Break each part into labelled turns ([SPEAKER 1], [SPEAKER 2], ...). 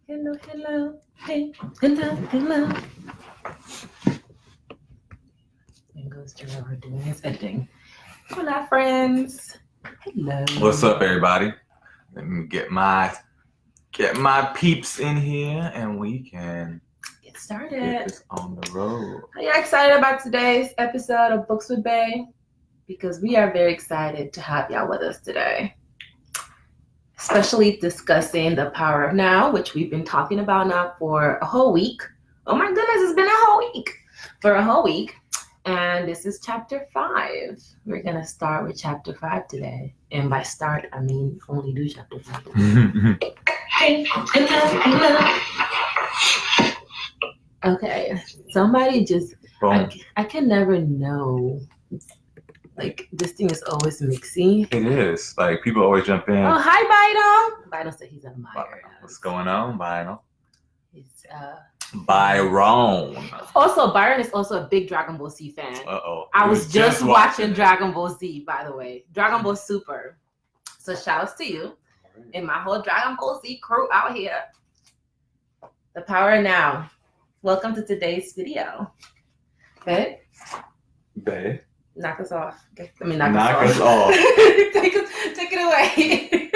[SPEAKER 1] Hello, hello, hey, hello, hello. There goes Gerard doing his editing. Hola, friends. Hello.
[SPEAKER 2] What's up, everybody? Let me get my peeps in here, and we can
[SPEAKER 1] Get started.
[SPEAKER 2] get this on the road.
[SPEAKER 1] Are you excited about today's episode of Books with Bae? Because we are very excited to have y'all with us today. Especially discussing the power of now, which we've been talking about now for a whole week. Oh my goodness, it's been a whole week. For a whole week. And this is chapter 5. We're going to start with chapter 5 today. And by start, I mean only do chapter 5. Hey, okay, somebody just, I can never know. Like, this thing is always mixing.
[SPEAKER 2] It is. Like, people always jump in.
[SPEAKER 1] Oh, hi, Bidon. Bidon said he's admired.
[SPEAKER 2] What's going on, Byron?
[SPEAKER 1] It's,
[SPEAKER 2] Byron.
[SPEAKER 1] Also, Byron is also a big Dragon Ball Z fan.
[SPEAKER 2] Uh-oh.
[SPEAKER 1] I was just watching Dragon Ball Z, by the way. Dragon Ball Super. So shout outs to you and my whole Dragon Ball Z crew out here. The power of now. Welcome to today's video. Babe?
[SPEAKER 2] Babe?
[SPEAKER 1] Knock us off. Okay. I mean,
[SPEAKER 2] knock us off.
[SPEAKER 1] Take it away.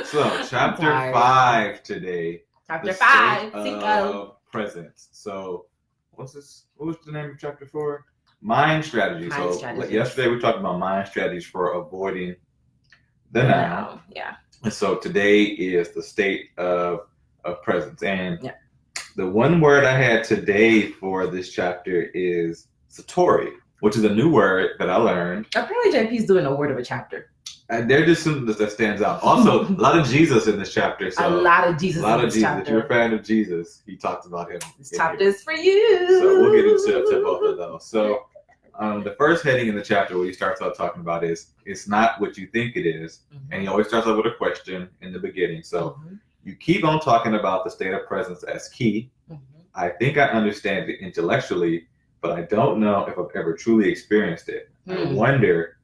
[SPEAKER 2] So, chapter 5 today.
[SPEAKER 1] Chapter 5.
[SPEAKER 2] Presence. So, what was the name of chapter 4? Mind strategy. Yesterday we talked about mind strategies for avoiding the now.
[SPEAKER 1] Yeah.
[SPEAKER 2] And so today is the state of presence. And the one word I had today for this chapter is satori, which is a new word that I learned.
[SPEAKER 1] Apparently JP's doing a word of a chapter.
[SPEAKER 2] And they're just something that stands out. Also, a lot of Jesus in this chapter. So
[SPEAKER 1] a lot of Jesus.
[SPEAKER 2] If you're a fan of Jesus, he talks about him.
[SPEAKER 1] This chapter is for you.
[SPEAKER 2] So we'll get into both of those. So the first heading in the chapter where he starts out talking about is it's not what you think it is. Mm-hmm. And he always starts out with a question in the beginning. So you keep on talking about the state of presence as key. Mm-hmm. I think I understand it intellectually, but I don't know if I've ever truly experienced it. Mm-hmm. I wonder,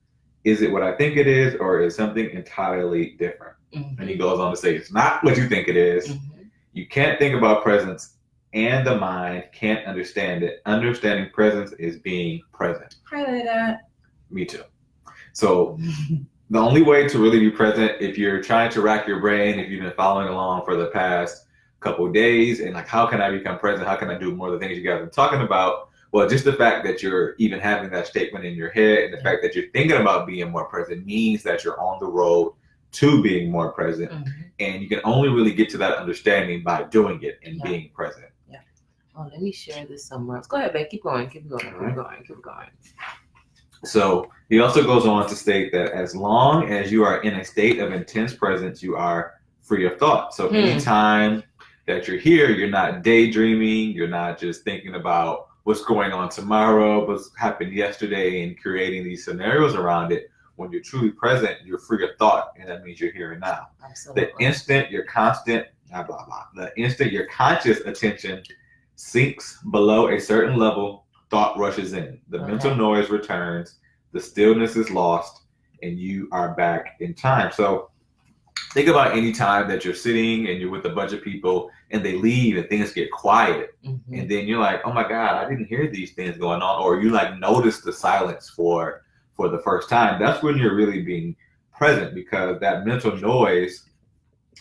[SPEAKER 2] is it what I think it is, or is something entirely different? Mm-hmm. And he goes on to say, it's not what you think it is. Mm-hmm. You can't think about presence, and the mind can't understand it. Understanding presence is being present.
[SPEAKER 1] Highlight that.
[SPEAKER 2] Me too. So the only way to really be present, if you're trying to rack your brain, if you've been following along for the past couple of days, and like, how can I become present? How can I do more of the things you guys have been talking about? Well, just the fact that you're even having that statement in your head and the fact that you're thinking about being more present means that you're on the road to being more present. Mm-hmm. And you can only really get to that understanding by doing it and being present.
[SPEAKER 1] Yeah. Oh, let me share this somewhere else. Go ahead, babe. Keep going.
[SPEAKER 2] So he also goes on to state that as long as you are in a state of intense presence, you are free of thought. So anytime that you're here, you're not daydreaming. You're not just thinking about what's going on tomorrow, what's happened yesterday, and creating these scenarios around it. When you're truly present, you're free of thought, and that means you're here and now. Absolutely. The instant your conscious attention sinks below a certain level, thought rushes in. The mental noise returns, the stillness is lost, and you are back in time. So think about any time that you're sitting and you're with a bunch of people and they leave and things get quiet. Mm-hmm. And then you're like, oh my God, I didn't hear these things going on. Or you like notice the silence for the first time. That's when you're really being present, because that mental noise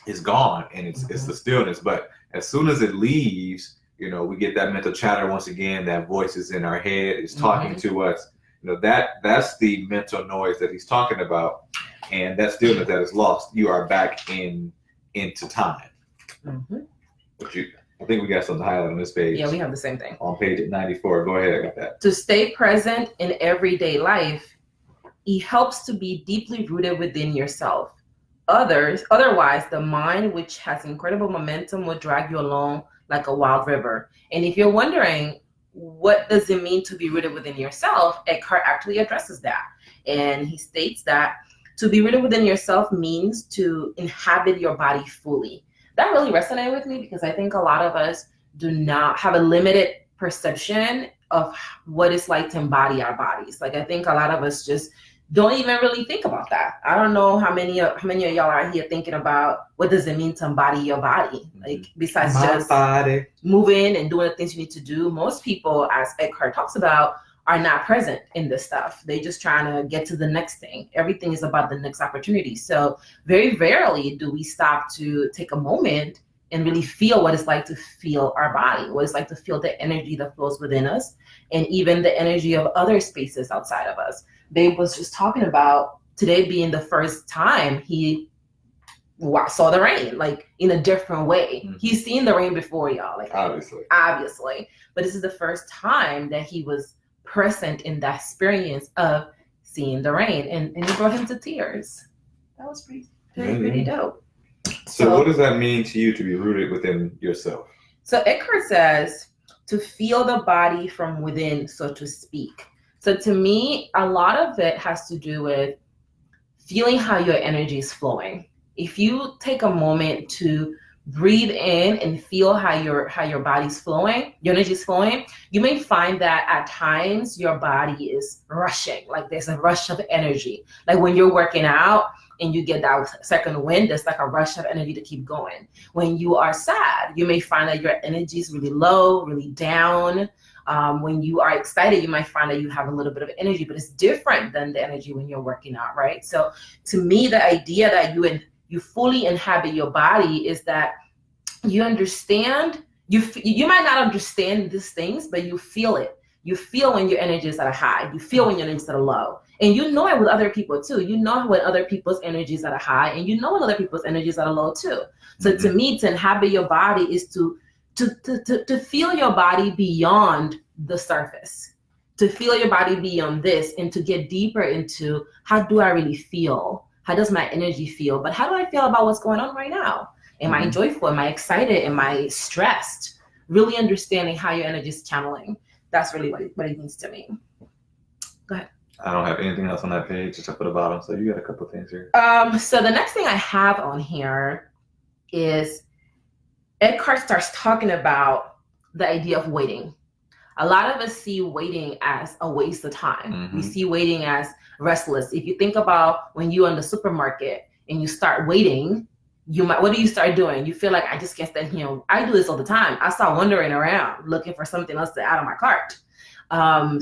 [SPEAKER 2] is gone and it's the stillness. But as soon as it leaves, we get that mental chatter once again. That voice is in our head, is talking to us. That's the mental noise that he's talking about. And that stillness that is lost, you are back into time. Mm-hmm. I think we got something highlighted on this page.
[SPEAKER 1] Yeah, we have the same thing.
[SPEAKER 2] On page 94. Go ahead, I got that.
[SPEAKER 1] To stay present in everyday life, it helps to be deeply rooted within yourself. Otherwise, the mind, which has incredible momentum, will drag you along like a wild river. And if you're wondering, what does it mean to be rooted within yourself? Eckhart actually addresses that. And he states that to be rooted within yourself means to inhabit your body fully. That really resonated with me, because I think a lot of us do not have a limited perception of what it's like to embody our bodies. Like, I think a lot of us just don't even really think about that. I don't know how many of y'all are here thinking about what does it mean to embody your body, like besides just
[SPEAKER 2] body.
[SPEAKER 1] moving and doing the things you need to do. Most people, as Eckhart talks about, are not present in this stuff. They just trying to get to the next thing. Everything is about the next opportunity. So very rarely do we stop to take a moment and really feel what it's like to feel our body, what it's like to feel the energy that flows within us, and even the energy of other spaces outside of us. Babe was just talking about today being the first time he saw the rain, like in a different way.
[SPEAKER 2] Mhm.
[SPEAKER 1] He's seen the rain before, y'all, like
[SPEAKER 2] obviously,
[SPEAKER 1] but this is the first time that he was present in that experience of seeing the rain, and it brought him to tears. That was pretty dope.
[SPEAKER 2] So what does that mean to you to be rooted within yourself?
[SPEAKER 1] So Eckhart says to feel the body from within, so to speak. So to me, a lot of it has to do with feeling how your energy is flowing. If you take a moment to breathe in and feel how your body's flowing, your energy is flowing, you may find that at times your body is rushing, like there's a rush of energy. Like when you're working out and you get that second wind, there's like a rush of energy to keep going. When you are sad, you may find that your energy is really low, really down. When you are excited, you might find that you have a little bit of energy, but it's different than the energy when you're working out, right? So to me, the idea that you fully inhabit your body is that you understand, you might not understand these things, but you feel it. You feel when your energy is at a high. You feel when your energy is at a low. And you know it with other people too. You know when other people's energy is at a high, and you know when other people's energy is at a low too. So to me, to inhabit your body is to feel your body beyond the surface, to feel your body beyond this, and to get deeper into how do I really feel? How does my energy feel? But how do I feel about what's going on right now? Am I joyful? Am I excited? Am I stressed? Really understanding how your energy is channeling. That's really what it means to me. Go ahead.
[SPEAKER 2] I don't have anything else on that page except for the bottom. So you got a couple things here.
[SPEAKER 1] So the next thing I have on here is Eckhart starts talking about the idea of waiting. A lot of us see waiting as a waste of time. We see waiting as restless. If you think about when you're in the supermarket and you start waiting, what do you start doing? You feel like, I just can't stand here. I do this all the time. I start wandering around looking for something else to add on my cart.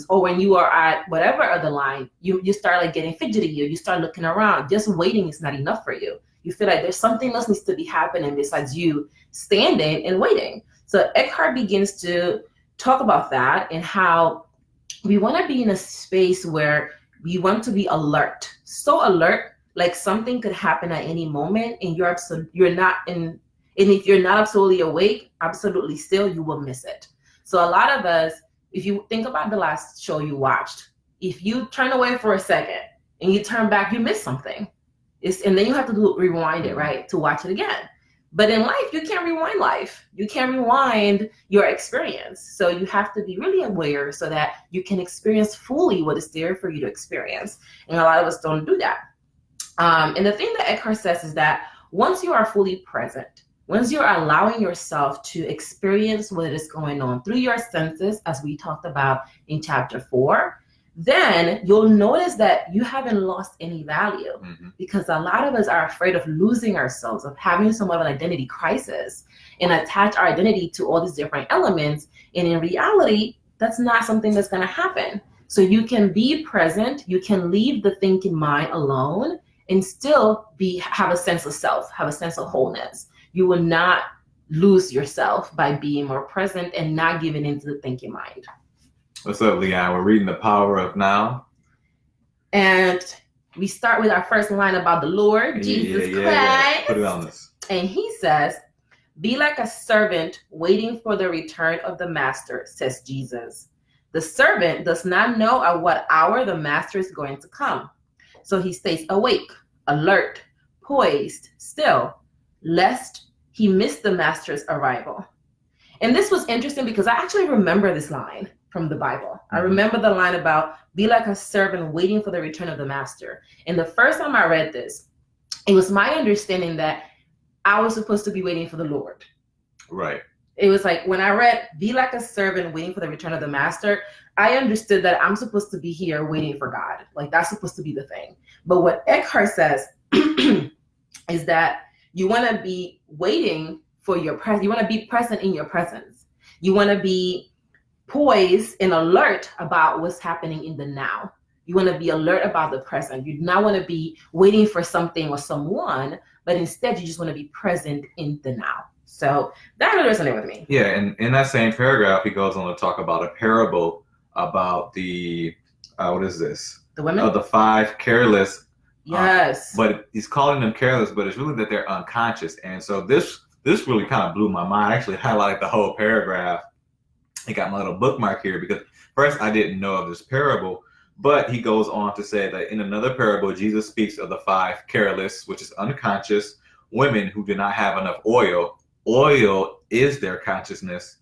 [SPEAKER 1] Or when you are at whatever other line, you start like getting fidgety, or you start looking around. Just waiting is not enough for you. You feel like there's something else needs to be happening besides you standing and waiting. So Eckhart begins to talk about that and how we want to be in a space where we want to be alert, so alert, like something could happen at any moment, and you're not in, and if you're not absolutely awake, absolutely still, you will miss it. So a lot of us, if you think about the last show you watched, if you turn away for a second and you turn back, you miss something. And then you have to rewind it, right, to watch it again. But in life, you can't rewind life. You can't rewind your experience. So you have to be really aware so that you can experience fully what is there for you to experience. And a lot of us don't do that. And the thing that Eckhart says is that once you are fully present, once you're allowing yourself to experience what is going on through your senses, as we talked about in chapter 4, then you'll notice that you haven't lost any value, because a lot of us are afraid of losing ourselves, of having some of an identity crisis, and attach our identity to all these different elements. And in reality, that's not something that's going to happen. So you can be present, you can leave the thinking mind alone, and still have a sense of self, have a sense of wholeness. You will not lose yourself by being more present and not giving into the thinking mind.
[SPEAKER 2] What's up, Leon? We're reading The Power of Now.
[SPEAKER 1] And we start with our first line about the Lord, Jesus Christ. Yeah.
[SPEAKER 2] Put it on this.
[SPEAKER 1] And he says, be like a servant waiting for the return of the master, says Jesus. The servant does not know at what hour the master is going to come. So he stays awake, alert, poised, still, lest he miss the master's arrival. And this was interesting because I actually remember this line from the Bible. I remember the line about be like a servant waiting for the return of the master. And the first time I read this, it was my understanding that I was supposed to be waiting for the Lord.
[SPEAKER 2] Right.
[SPEAKER 1] It was like when I read be like a servant waiting for the return of the master, I understood that I'm supposed to be here waiting for God. Like that's supposed to be the thing. But what Eckhart says is that you want to be waiting for your presence. You want to be present in your presence. You want to be poised and alert about what's happening in the now. You want to be alert about the present. You do not want to be waiting for something or someone, but instead you just want to be present in the now. So that really resonated with me.
[SPEAKER 2] Yeah, and in that same paragraph, he goes on to talk about a parable about the what is this?
[SPEAKER 1] The women?
[SPEAKER 2] The 5 careless.
[SPEAKER 1] Yes.
[SPEAKER 2] But he's calling them careless, but it's really that they're unconscious. And so this really kind of blew my mind. I actually highlighted the whole paragraph. I got my little bookmark here because first I didn't know of this parable, but he goes on to say that in another parable, Jesus speaks of the 5 careless, which is unconscious, women who do not have enough oil. Oil is their consciousness.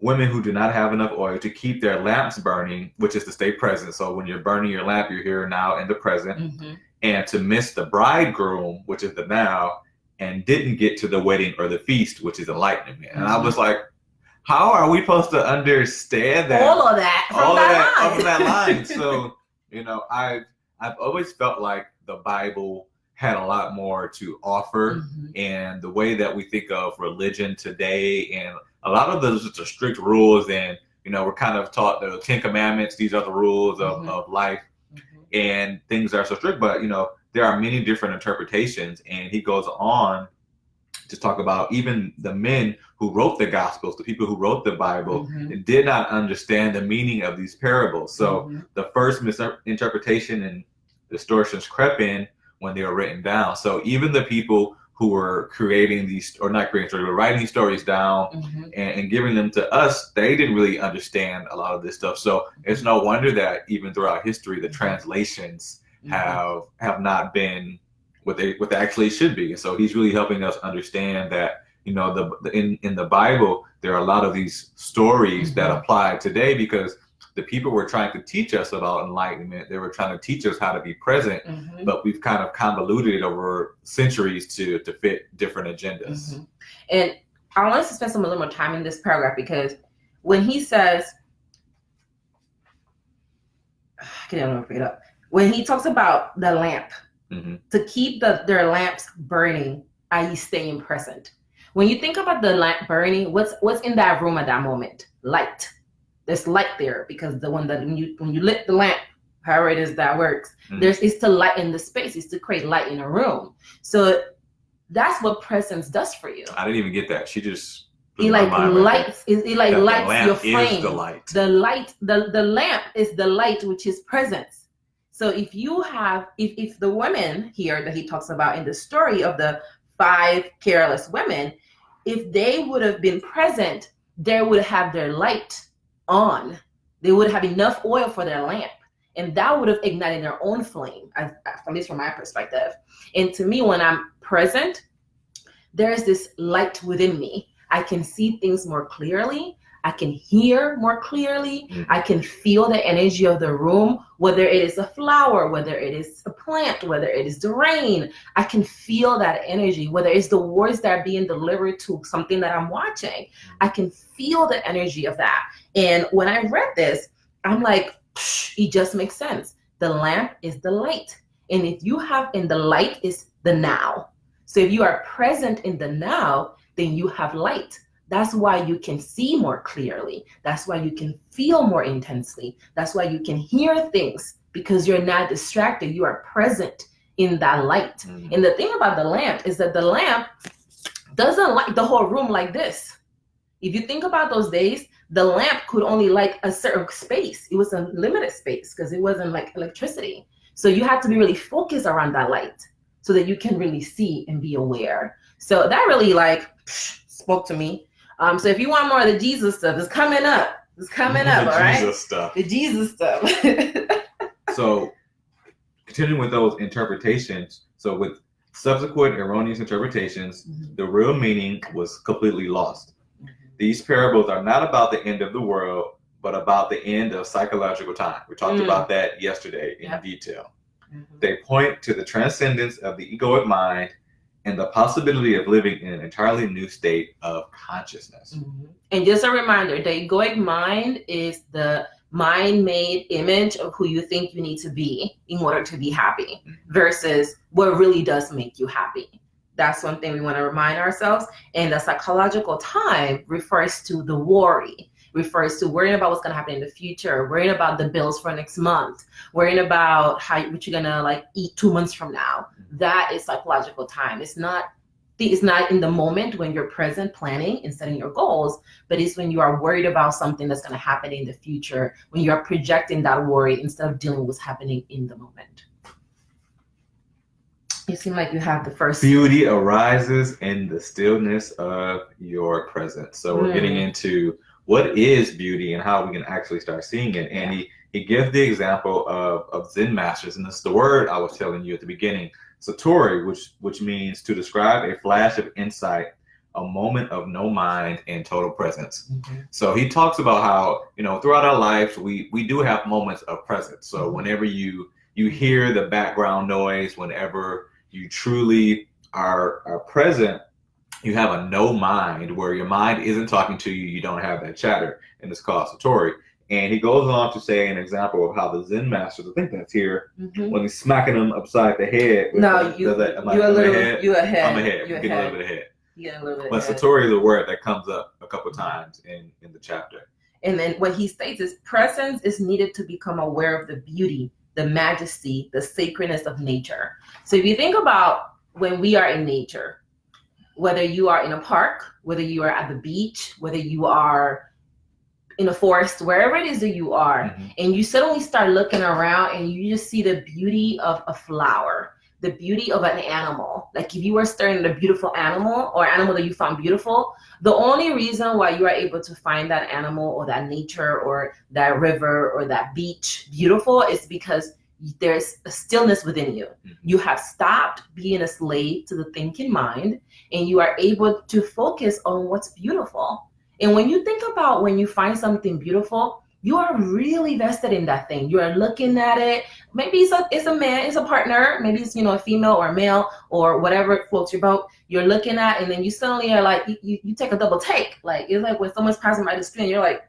[SPEAKER 2] Women who do not have enough oil to keep their lamps burning, which is to stay present. So when you're burning your lamp, you're here now in the present.
[SPEAKER 1] Mm-hmm.
[SPEAKER 2] And to miss the bridegroom, which is the now, and didn't get to the wedding or the feast, which is enlightenment. And I was like, how are we supposed to understand that?
[SPEAKER 1] All of that
[SPEAKER 2] from that line. So, I've always felt like the Bible had a lot more to offer, and the way that we think of religion today, and a lot of those are strict rules, and we're kind of taught the 10 Commandments. These are the rules of life, and things are so strict. But there are many different interpretations, and he goes on to talk about even the men who wrote the Gospels, the people who wrote the Bible, did not understand the meaning of these parables. So the first misinterpretation and distortions crept in when they were written down. So even the people who were creating these, or not creating stories, but writing these stories down and giving them to us, they didn't really understand a lot of this stuff. So it's no wonder that even throughout history, the translations have not been what they actually should be. And so he's really helping us understand that, in the Bible, there are a lot of these stories that apply today, because the people were trying to teach us about enlightenment. They were trying to teach us how to be present, but we've kind of convoluted it over centuries to fit different agendas.
[SPEAKER 1] And I want us to spend some a little more time in this paragraph, because when he says, when he talks about the lamp, to keep their lamps burning, i.e. staying present. When you think about the lamp burning, what's in that room at that moment? Light. There's light there, because when you lit the lamp, however it is that works, is to lighten the space, is to create light in a room. So that's what presence does for you.
[SPEAKER 2] I didn't even get that. She just
[SPEAKER 1] lights your frame.
[SPEAKER 2] Is the light.
[SPEAKER 1] The lamp is the light, which is presence. So if the women here that he talks about in the story of the 5 careless women, if they would have been present, they would have their light on. They would have enough oil for their lamp, and that would have ignited their own flame, at least from my perspective. And to me, when I'm present, there's this light within me. I can see things more clearly. I can hear more clearly. I can feel the energy of the room, whether it is a flower, whether it is a plant, whether it is the rain. I can feel that energy, whether it's the words that are being delivered to something that I'm watching. I can feel the energy of that. And when I read this, I'm like, it just makes sense. The lamp is the light. And the light is the now. So if you are present in the now, then you have light. That's why you can see more clearly. That's why you can feel more intensely. That's why you can hear things, because you're not distracted. You are present in that light. And the thing about the lamp is that the lamp doesn't light the whole room like this. If you think about those days, the lamp could only light a certain space. It was a limited space because it wasn't like electricity. So you have to be really focused around that light so that you can really see and be aware. So that really spoke to me. So if you want more of the Jesus stuff, it's coming up. All right? The Jesus stuff.
[SPEAKER 2] So continuing with those interpretations, so with subsequent erroneous interpretations, the real meaning was completely lost. These parables are not about the end of the world, but about the end of psychological time. We talked about that yesterday in detail. They point to the transcendence of the egoic mind and the possibility of living in an entirely new state of consciousness.
[SPEAKER 1] And just a reminder, the egoic mind is the mind-made image of who you think you need to be in order to be happy versus what really does make you happy. That's one thing we want to remind ourselves. And the psychological time refers to the worry, refers to worrying about what's going to happen in the future, worrying about the bills for next month, worrying about what you're going to like eat 2 months from now. That is psychological time. It's not in the moment when you're present planning and setting your goals, but it's when you are worried about something that's going to happen in the future, when you are projecting that worry instead of dealing with what's happening in the moment. You seem like you have the first.
[SPEAKER 2] Beauty arises in the stillness of your presence. So we're getting into what is beauty and how we can actually start seeing it. And he gives the example of Zen masters, and it's the word I was telling you at the beginning, Satori, which means to describe a flash of insight, a moment of no mind and total presence. So he talks about how, throughout our lives, we do have moments of presence. So whenever you hear the background noise, whenever you truly are present, you have a no mind where your mind isn't talking to you. You don't have that chatter, and it's called Satori. And he goes on to say an example of how the Zen masters, I think that's here, when he's smacking them upside the head.
[SPEAKER 1] You're ahead.
[SPEAKER 2] I'm ahead.
[SPEAKER 1] You're
[SPEAKER 2] I'm getting a little bit ahead.
[SPEAKER 1] Yeah, a little bit
[SPEAKER 2] But
[SPEAKER 1] ahead.
[SPEAKER 2] Satori is a word that comes up a couple times in the chapter.
[SPEAKER 1] And then what he states is presence is needed to become aware of the beauty, the majesty, the sacredness of nature. So if you think about when we are in nature, whether you are in a park, whether you are at the beach, whether you are in a forest, wherever it is that you are, and you suddenly start looking around and you just see the beauty of a flower, the beauty of an animal. Like if you were staring at a beautiful animal or animal that you found beautiful, the only reason why you are able to find that animal or that nature or that river or that beach beautiful is because there's a stillness within you. You have stopped being a slave to the thinking mind, and you are able to focus on what's beautiful. And when you think about when you find something beautiful, you are really vested in that thing. You are looking at it. Maybe it's a man, it's a partner. Maybe it's, a female or a male or whatever floats your boat. You're looking at, and then you suddenly are like, you take a double take. Like it's like when someone's passing by the street, and you're like,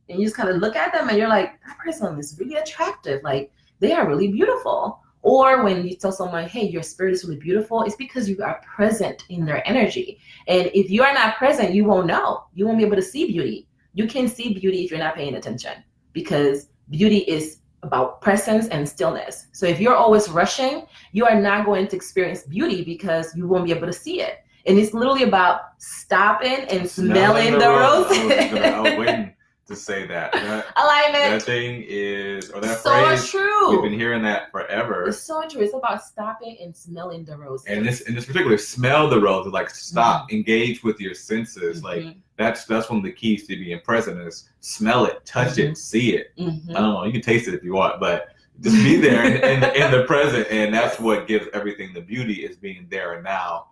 [SPEAKER 1] and you just kind of look at them and you're like, that person is really attractive. Like they are really beautiful. Or when you tell someone, hey, your spirit is really beautiful, it's because you are present in their energy. And if you are not present, you won't know. You won't be able to see beauty. You can see beauty if you're not paying attention, because beauty is about presence and stillness. So if you're always rushing, you are not going to experience beauty because you won't be able to see it. And it's literally about stopping and smelling the roses.
[SPEAKER 2] I was waiting to say that.
[SPEAKER 1] Alignment.
[SPEAKER 2] That thing is, or that
[SPEAKER 1] so
[SPEAKER 2] phrase,
[SPEAKER 1] true.
[SPEAKER 2] We've been hearing that forever.
[SPEAKER 1] It's so true. It's about stopping and smelling the roses.
[SPEAKER 2] And in this particular, smell the roses, like stop, engage with your senses. Like that's one of the keys to being present is smell it, touch it, see it. I don't know, you can taste it if you want, but just be there in the present, and that's what gives everything the beauty, is being there and now.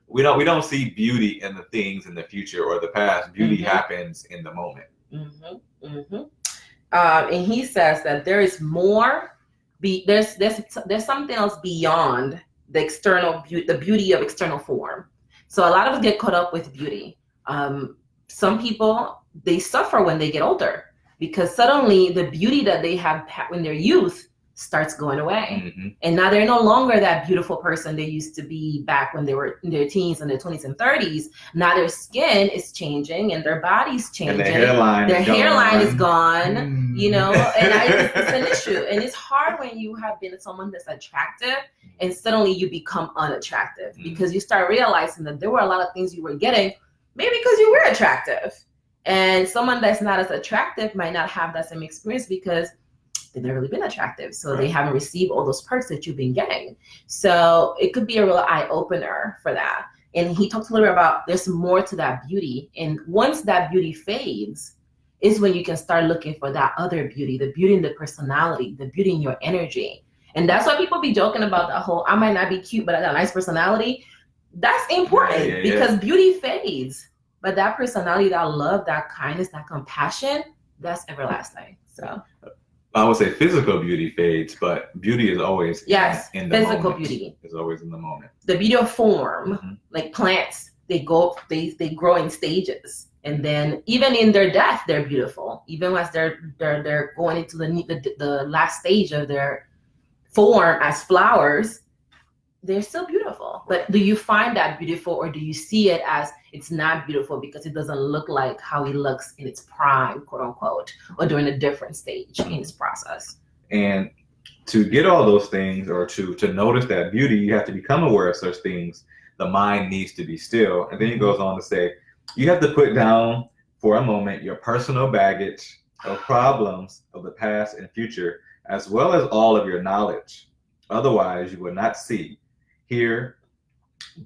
[SPEAKER 2] We don't see beauty in the things in the future or the past. Beauty happens in the moment.
[SPEAKER 1] And he says that there is more. There's something else beyond the external beauty, the beauty of external form. So a lot of us get caught up with beauty. Some people, they suffer when they get older because suddenly the beauty that they have in their youth starts going away. And now they're no longer that beautiful person they used to be back when they were in their teens and their 20s and 30s. Now their skin is changing and their body's changing.
[SPEAKER 2] And their hairline
[SPEAKER 1] is gone, and it's an issue. And it's hard when you have been someone that's attractive and suddenly you become unattractive because you start realizing that there were a lot of things you were getting maybe because you were attractive. And someone that's not as attractive might not have that same experience because they've never really been attractive. So they haven't received all those perks that you've been getting. So it could be a real eye opener for that. And he talks a little bit about there's more to that beauty. And once that beauty fades is when you can start looking for that other beauty, the beauty in the personality, the beauty in your energy. And that's why people be joking about the whole, I might not be cute, but I got a nice personality. That's important because beauty fades. But that personality, that love, that kindness, that compassion, that's everlasting. So
[SPEAKER 2] I would say physical beauty fades, but beauty is always in the
[SPEAKER 1] physical
[SPEAKER 2] moment.
[SPEAKER 1] Beauty
[SPEAKER 2] is always in the moment.
[SPEAKER 1] The beauty of form, like plants, they grow in stages, And then even in their death, they're beautiful. Even as they're going into the last stage of their form as flowers, they're still beautiful. But do you find that beautiful, or do you see it as it's not beautiful because it doesn't look like how it looks in its prime, quote unquote, or during a different stage in its process?
[SPEAKER 2] And to get all those things, or to notice that beauty, you have to become aware of such things. The mind needs to be still. And then he goes on to say, you have to put down for a moment your personal baggage of problems of the past and future, as well as all of your knowledge. Otherwise, you will not see, hear,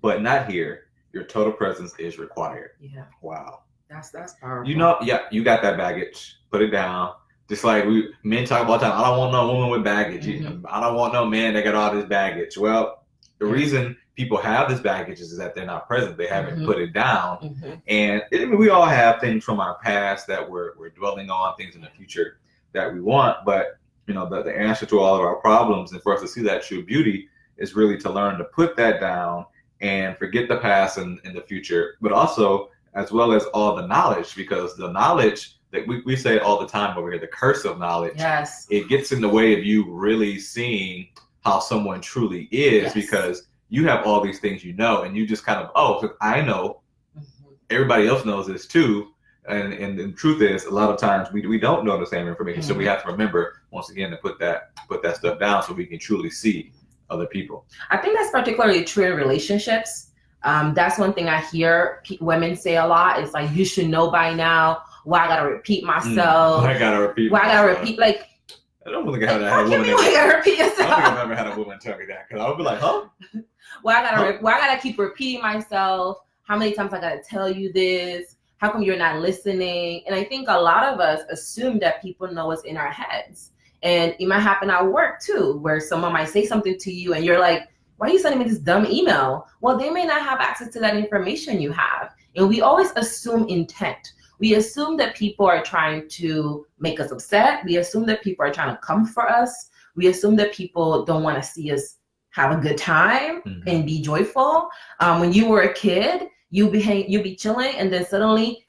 [SPEAKER 2] but not hear. Your total presence is required.
[SPEAKER 1] Yeah.
[SPEAKER 2] Wow.
[SPEAKER 1] That's powerful.
[SPEAKER 2] You know, yeah, you got that baggage. Put it down. Just like men talk about time, I don't want no woman with baggage.
[SPEAKER 1] Mm-hmm.
[SPEAKER 2] I don't want no man that got all this baggage. Well, the reason people have this baggage is that they're not present. They haven't put it down. And we all have things from our past that we're dwelling on, things in the future that we want. But, you know, the answer to all of our problems, and for us to see that true beauty, is really to learn to put that down and forget the past and the future, but also as well as all the knowledge, because the knowledge that we say all the time over here, the curse of knowledge,
[SPEAKER 1] yes,
[SPEAKER 2] it gets in the way of you really seeing how someone truly is, because you have all these things you know, and you just kind of, I know, everybody else knows this too. And the truth is, a lot of times we don't know the same information. So we have to remember, once again, to put that stuff down so we can truly see other people.
[SPEAKER 1] I think that's particularly true in relationships. That's one thing I hear women say a lot. It's like, you should know by now. Why I gotta repeat myself?
[SPEAKER 2] I gotta repeat.
[SPEAKER 1] Why I gotta repeat? Like,
[SPEAKER 2] I don't think I had a woman.
[SPEAKER 1] Why gotta repeat yourself?
[SPEAKER 2] I don't think I've ever had a woman tell me that, because I would be like, huh?
[SPEAKER 1] Why I gotta keep repeating myself? How many times I gotta tell you this? How come you're not listening? And I think a lot of us assume that people know what's in our heads. And it might happen at work too, where someone might say something to you and you're like, why are you sending me this dumb email? Well, they may not have access to that information you have. And we always assume intent. We assume that people are trying to make us upset. We assume that people are trying to come for us. We assume that people don't want to see us have a good time and be joyful. When you were a kid, you'd be chilling, and then suddenly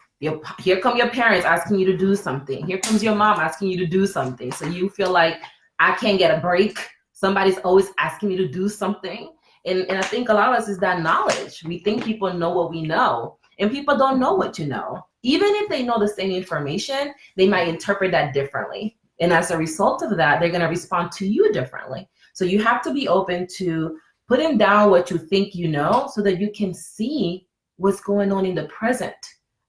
[SPEAKER 1] here come your parents asking you to do something. Here comes your mom asking you to do something. So you feel like, I can't get a break. Somebody's always asking me to do something. And I think a lot of us is that knowledge. We think people know what we know, and people don't know what you know. Even if they know the same information, they might interpret that differently. And as a result of that, they're going to respond to you differently. So you have to be open to putting down what you think you know, so that you can see what's going on in the present.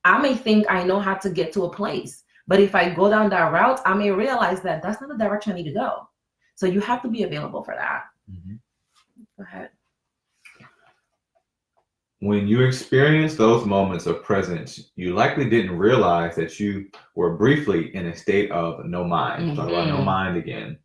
[SPEAKER 1] I may think I know how to get to a place, but if I go down that route, I may realize that that's not the direction I need to go. So you have to be available for that. Go ahead.
[SPEAKER 2] When you experience those moments of presence, you likely didn't realize that you were briefly in a state of no mind. Talk about no mind again.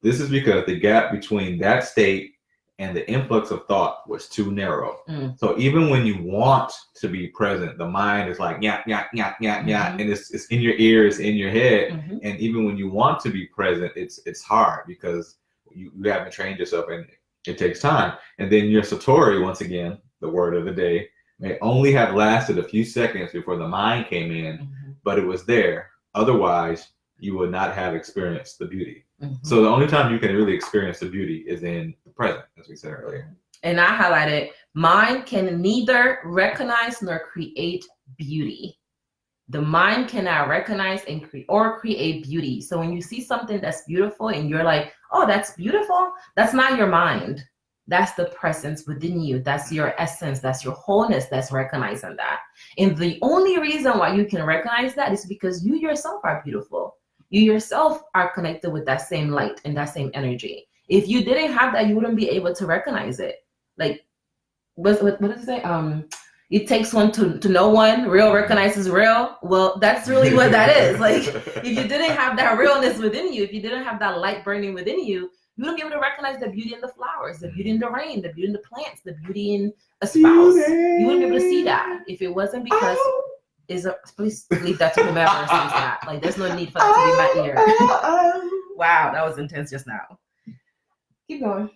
[SPEAKER 2] This is because the gap between that state and the influx of thought was too narrow. So even when you want to be present, the mind is like, yeah, and it's in your ears, in your head. And even when you want to be present, it's hard, because you haven't trained yourself, and it takes time. And then your satori, once again, the word of the day, may only have lasted a few seconds before the mind came in, but it was there. Otherwise, you would not have experienced the beauty. So the only time you can really experience the beauty is in the present, as we said earlier.
[SPEAKER 1] And I highlighted, mind can neither recognize nor create beauty. The mind cannot recognize and create beauty. So when you see something that's beautiful and you're like, oh, that's beautiful, that's not your mind. That's the presence within you. That's your essence. That's your wholeness that's recognizing that. And the only reason why you can recognize that is because you yourself are beautiful. You yourself are connected with that same light and that same energy. If you didn't have that, you wouldn't be able to recognize it. Like, what does it say? It takes one to know one. Real recognizes real. Well, that's really what that is. Like, if you didn't have that realness within you, if you didn't have that light burning within you, you wouldn't be able to recognize the beauty in the flowers, the beauty in the rain, the beauty in the plants, the beauty in a spouse. You wouldn't be able to see that if it wasn't because please leave that to whomever sees that. Like, there's no need for that to be my ear. Wow, that was intense just now. Keep going.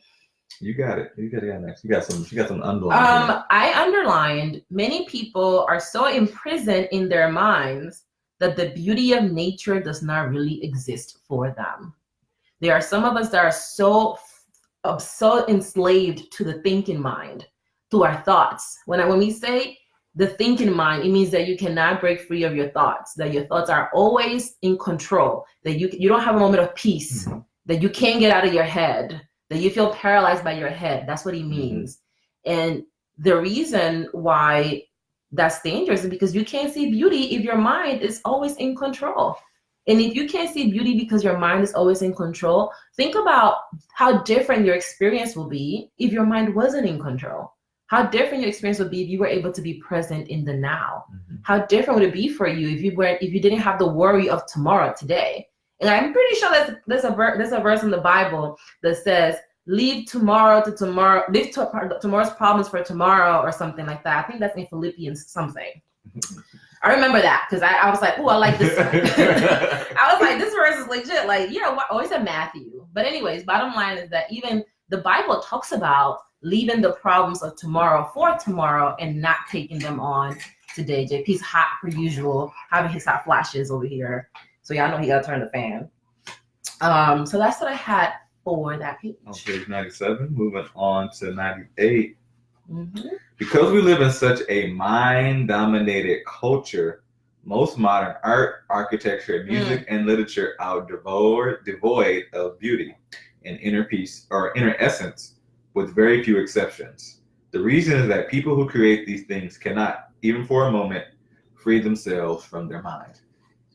[SPEAKER 2] You got it. You got it next. You got some underlined.
[SPEAKER 1] I underlined, many people are so imprisoned in their minds that the beauty of nature does not really exist for them. There are some of us that are so enslaved to the thinking mind, to our thoughts. When we say the thinking mind, it means that you cannot break free of your thoughts, that your thoughts are always in control, that you don't have a moment of peace, that you can't get out of your head, that you feel paralyzed by your head. That's what he means. And the reason why that's dangerous is because you can't see beauty if your mind is always in control. And if you can't see beauty because your mind is always in control, think about how different your experience will be if your mind wasn't in control. How different your experience would be if you were able to be present in the now. How different would it be for you if you didn't have the worry of tomorrow today? And I'm pretty sure there's a verse in the Bible that says, leave tomorrow's problems for tomorrow, or something like that. I think that's in Philippians something. I remember that because I was like, oh, I like this. I was like, this verse is legit. Like, always at Matthew. But anyways, bottom line is that even the Bible talks about leaving the problems of tomorrow for tomorrow and not taking them on today. JP's hot per usual, having his hot flashes over here. So y'all know he got to turn the fan. So that's what I had for that page.
[SPEAKER 2] On page 97, moving on to 98. Because we live in such a mind-dominated culture, most modern art, architecture, music, and literature are devoid of beauty and inner peace or inner essence, with very few exceptions. The reason is that people who create these things cannot, even for a moment, free themselves from their mind.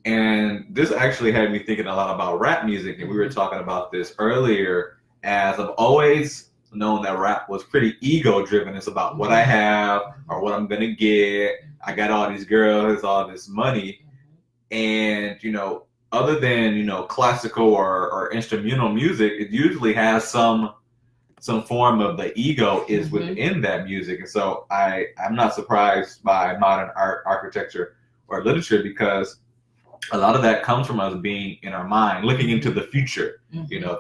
[SPEAKER 2] And this actually had me thinking a lot about rap music, and we were talking about this earlier, as I've always known that rap was pretty ego-driven. It's about what I have or what I'm gonna get. I got all these girls, all this money, and other than classical or instrumental music, it usually has some form of the ego is within that music. And so I'm not surprised by modern art, architecture, or literature, because a lot of that comes from us being in our mind, looking into the future,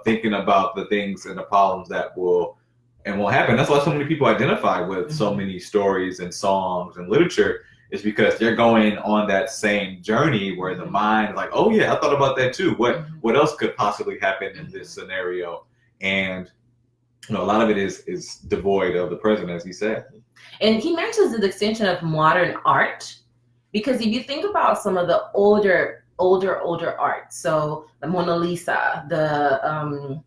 [SPEAKER 2] thinking about the things and the problems that will happen. That's why so many people identify with so many stories and songs and literature, is because they're going on that same journey where the mind is like, oh yeah, I thought about that too. What else could possibly happen in this scenario? And a lot of it is devoid of the present, as he said.
[SPEAKER 1] And he mentions the extension of modern art, because if you think about some of the older art, so the Mona Lisa, the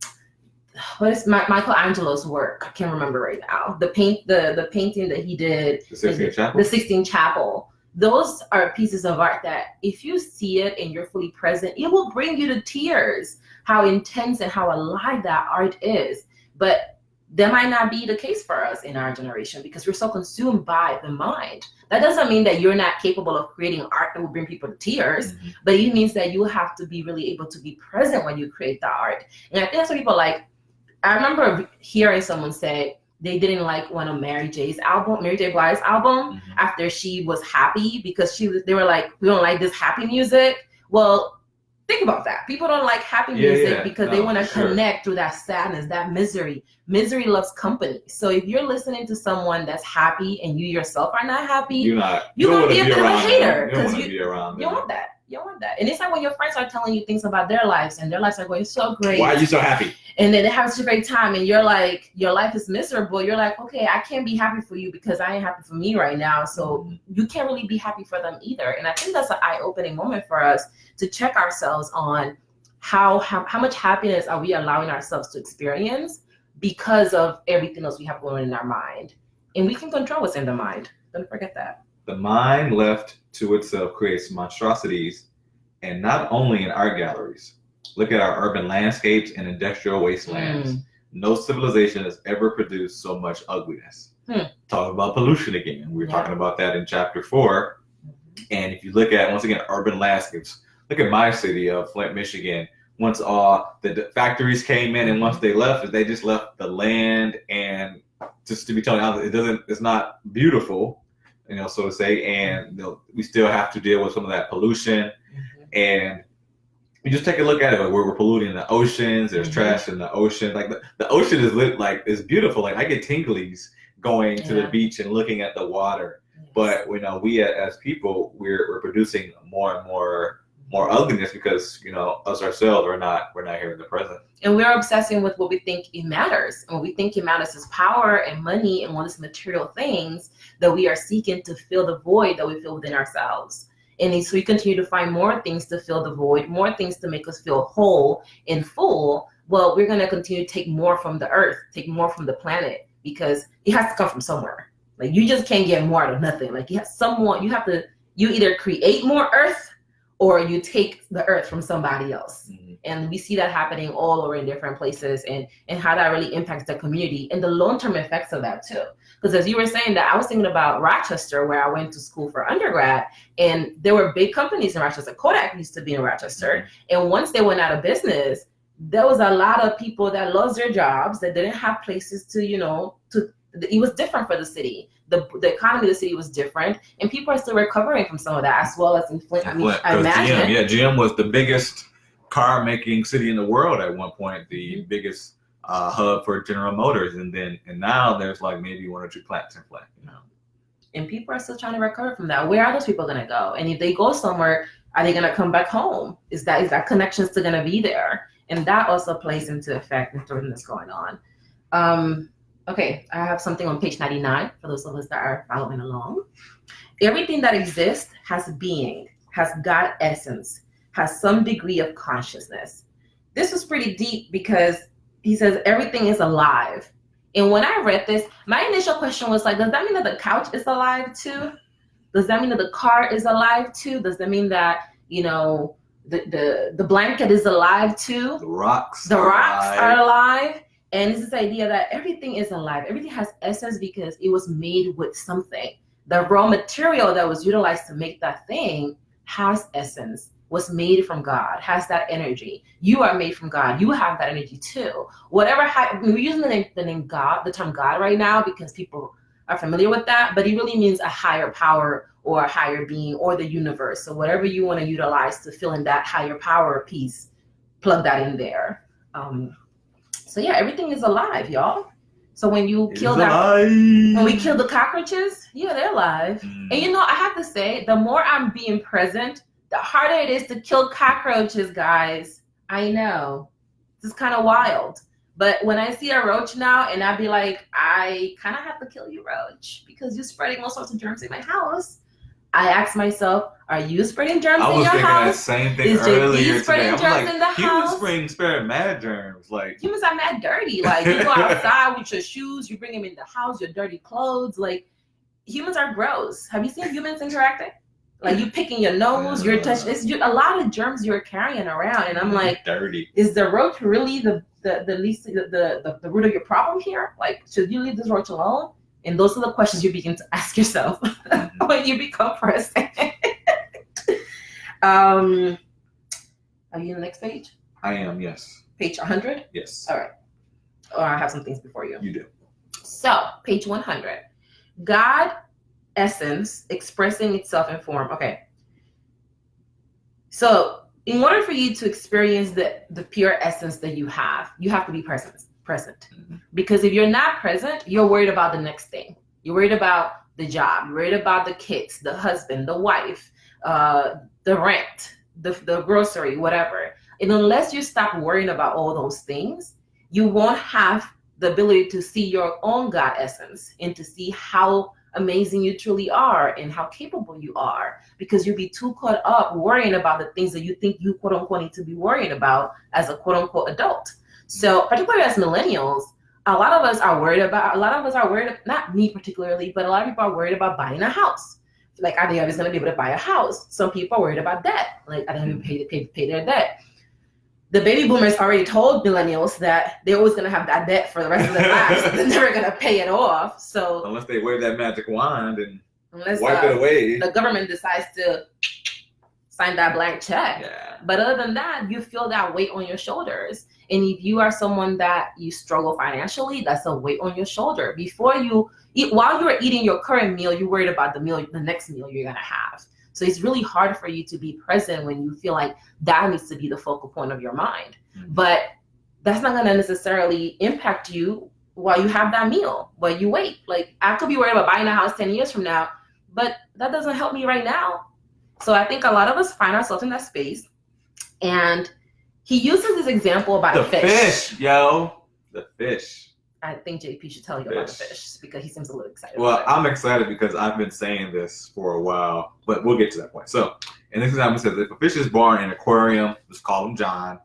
[SPEAKER 1] what is Michelangelo's work? I can't remember right now. The painting that he did, the Sistine Chapel. Those are pieces of art that if you see it and you're fully present, it will bring you to tears. How intense and how alive that art is. But that might not be the case for us in our generation, because we're so consumed by the mind. That doesn't mean that you're not capable of creating art that will bring people to tears, but it means that you have to be really able to be present when you create the art. And I think that's what people like. I remember hearing someone say they didn't like one of Mary J. Blige's album after she was happy, because they were like, we don't like this happy music. Well, think about that. People don't like happy music because they want to connect through that sadness, that misery. Misery loves company. So if you're listening to someone that's happy and you yourself are not happy, you're going to be a bit of a hater, because you don't want that. You don't want that. And it's like when your friends are telling you things about their lives and their lives are going so great.
[SPEAKER 2] Why are you so happy?
[SPEAKER 1] And then they have such a great time and you're like, your life is miserable. You're like, okay, I can't be happy for you because I ain't happy for me right now. So you can't really be happy for them either. And I think that's an eye-opening moment for us to check ourselves on how much happiness are we allowing ourselves to experience because of everything else we have going on in our mind. And we can control what's in the mind. Don't forget that.
[SPEAKER 2] The mind left to itself creates monstrosities, and not only in art galleries. Look at our urban landscapes and industrial wastelands. No civilization has ever produced so much ugliness. Talk about pollution again. We were talking about that in chapter 4. And if you look at, once again, urban landscapes, look at my city of Flint, Michigan. Once all the factories came in and once they left, they just left the land, and just to be telling you, it's not beautiful, so to say, and we still have to deal with some of that pollution. And you just take a look at it. Like we're polluting the oceans. There's trash in the ocean. Like the ocean is lit. Like it's beautiful. Like I get tinglies going to the beach and looking at the water. But we as people, we're producing more and more ugliness because us ourselves we're not here in the present.
[SPEAKER 1] And we're obsessing with what we think it matters. And what we think it matters is power and money and all these material things that we are seeking to fill the void that we feel within ourselves. And so we continue to find more things to fill the void, more things to make us feel whole and full. Well, we're going to continue to take more from the earth, take more from the planet, because it has to come from somewhere. Like you just can't get more out of nothing. Like you either create more earth or you take the earth from somebody else. Mm-hmm. And we see that happening all over in different places and how that really impacts the community and the long-term effects of that too. Because as you were saying that, I was thinking about Rochester, where I went to school for undergrad, and there were big companies in Rochester. Kodak used to be in Rochester. Mm-hmm. And once they went out of business, there was a lot of people that lost their jobs, that didn't have places to, it was different for the city. The economy of the city was different, and people are still recovering from some of that, as well as in Flint. I imagine.
[SPEAKER 2] GM was the biggest car making city in the world at one point, the biggest hub for General Motors, and now there's like maybe one or two plants in Flint.
[SPEAKER 1] And people are still trying to recover from that. Where are those people going to go? And if they go somewhere, are they going to come back home? Is that connection still going to be there? And that also plays into effect in everything that's going on. Okay, I have something on page 99 for those of us that are following along. Everything that exists has being, has God essence, has some degree of consciousness. This was pretty deep because he says everything is alive. And when I read this, my initial question was like, does that mean that the couch is alive too? Does that mean that the car is alive too? Does that mean that, the blanket is alive too?
[SPEAKER 2] The rocks
[SPEAKER 1] are alive. And it's this idea that everything is alive. Everything has essence because it was made with something. The raw material that was utilized to make that thing has essence, was made from God, has that energy. You are made from God. You have that energy too. We're using the name God, the term God right now because people are familiar with that, but it really means a higher power or a higher being or the universe. So whatever you want to utilize to fill in that higher power piece, plug that in there. So yeah, everything is alive, y'all. So when we kill the cockroaches, yeah, they're alive. And I have to say, the more I'm being present, the harder it is to kill cockroaches, guys. I know. This is kind of wild. But when I see a roach now, and I'd be like, I kind of have to kill you, roach, because you're spreading all sorts of germs in my house. I asked myself, are you spreading germs in your house?
[SPEAKER 2] I was thinking that same thing earlier today.
[SPEAKER 1] I'm like,
[SPEAKER 2] in the humans spread mad germs. Like
[SPEAKER 1] humans are mad dirty. Like you go outside with your shoes, you bring them in the house, your dirty clothes. Like humans are gross. Have you seen humans interacting? Like you picking your nose, you're touching. It's a lot of germs you're carrying around, and I'm like,
[SPEAKER 2] dirty.
[SPEAKER 1] Is the roach really the root of your problem here? Like, should you leave this roach alone? And those are the questions you begin to ask yourself when you become present. Are you on the next page?
[SPEAKER 2] I am, yes.
[SPEAKER 1] Page 100?
[SPEAKER 2] Yes.
[SPEAKER 1] All right. Or I have some things before you.
[SPEAKER 2] You do.
[SPEAKER 1] So, page 100. God essence expressing itself in form. Okay. So, in order for you to experience the pure essence that you have to be present. Mm-hmm. Because if you're not present, you're worried about the next thing. You're worried about the job. You're worried about the kids, the husband, the wife, the rent, the grocery, whatever. And unless you stop worrying about all those things, you won't have the ability to see your own God essence and to see how amazing you truly are and how capable you are, because you'll be too caught up worrying about the things that you think you quote unquote need to be worrying about as a quote unquote adult. So particularly as millennials, a lot of us are worried, not me particularly, but a lot of people are worried about buying a house. Like, are they always going to be able to buy a house? Some people are worried about debt. Like, are they going to pay their debt? The baby boomers already told millennials that they're always going to have that debt for the rest of their lives. So they're never going to pay it off. So
[SPEAKER 2] unless they wave that magic wand and wipe it away,
[SPEAKER 1] the government decides to sign that blank check.
[SPEAKER 2] Yeah.
[SPEAKER 1] But other than that, you feel that weight on your shoulders. And if you are someone that you struggle financially, that's a weight on your shoulder. Before you eat, while you're eating your current meal, you're worried about the next meal you're gonna have. So it's really hard for you to be present when you feel like that needs to be the focal point of your mind. But that's not going to necessarily impact you while you have that meal, while you wait. Like, I could be worried about buying a house 10 years from now, but that doesn't help me right now. So I think a lot of us find ourselves in that space. And he uses this example about
[SPEAKER 2] the
[SPEAKER 1] a fish.
[SPEAKER 2] The fish.
[SPEAKER 1] I think JP should tell you about the fish because he seems a little excited.
[SPEAKER 2] Well, I'm excited because I've been saying this for a while, but we'll get to that point. So, and this example says, if a fish is born in an aquarium, let's call him John,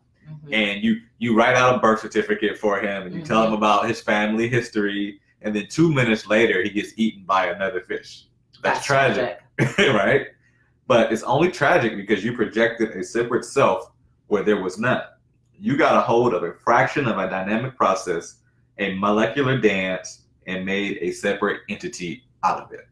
[SPEAKER 2] and you write out a birth certificate for him, and you tell him about his family history, and then 2 minutes later, he gets eaten by another fish. That's tragic. Right? But it's only tragic because you projected a separate self where there was none. You got a hold of a fraction of a dynamic process, a molecular dance, and made a separate entity out of it.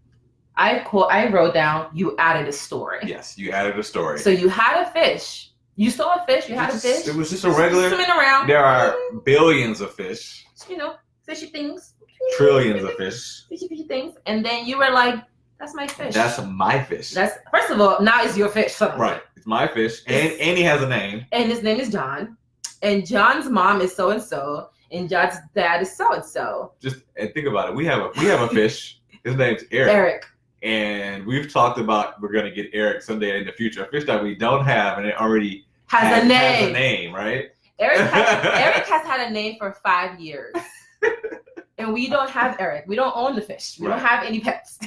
[SPEAKER 1] I wrote down, you added a story.
[SPEAKER 2] Yes, you added a story.
[SPEAKER 1] So you had a fish. You saw a fish. You had a fish.
[SPEAKER 2] It was just a regular.
[SPEAKER 1] Swimming around.
[SPEAKER 2] There are billions of fish.
[SPEAKER 1] You know, fishy things.
[SPEAKER 2] Trillions of fish.
[SPEAKER 1] Fishy things. And then you were like, that's my fish.
[SPEAKER 2] That's my fish.
[SPEAKER 1] That's, first of all, now it's your fish. Suddenly.
[SPEAKER 2] Right. It's my fish. And he has a name.
[SPEAKER 1] And his name is John. And John's mom is so-and-so. And John's dad is so-and-so.
[SPEAKER 2] Just think about it. We have a fish. His name's Eric. And we've talked about we're going to get Eric someday in the future. A fish that we don't have, and it already
[SPEAKER 1] has a name.
[SPEAKER 2] Has a name, right?
[SPEAKER 1] Eric has had a name for 5 years. And we don't have Eric. We don't own the fish. We don't have any pets.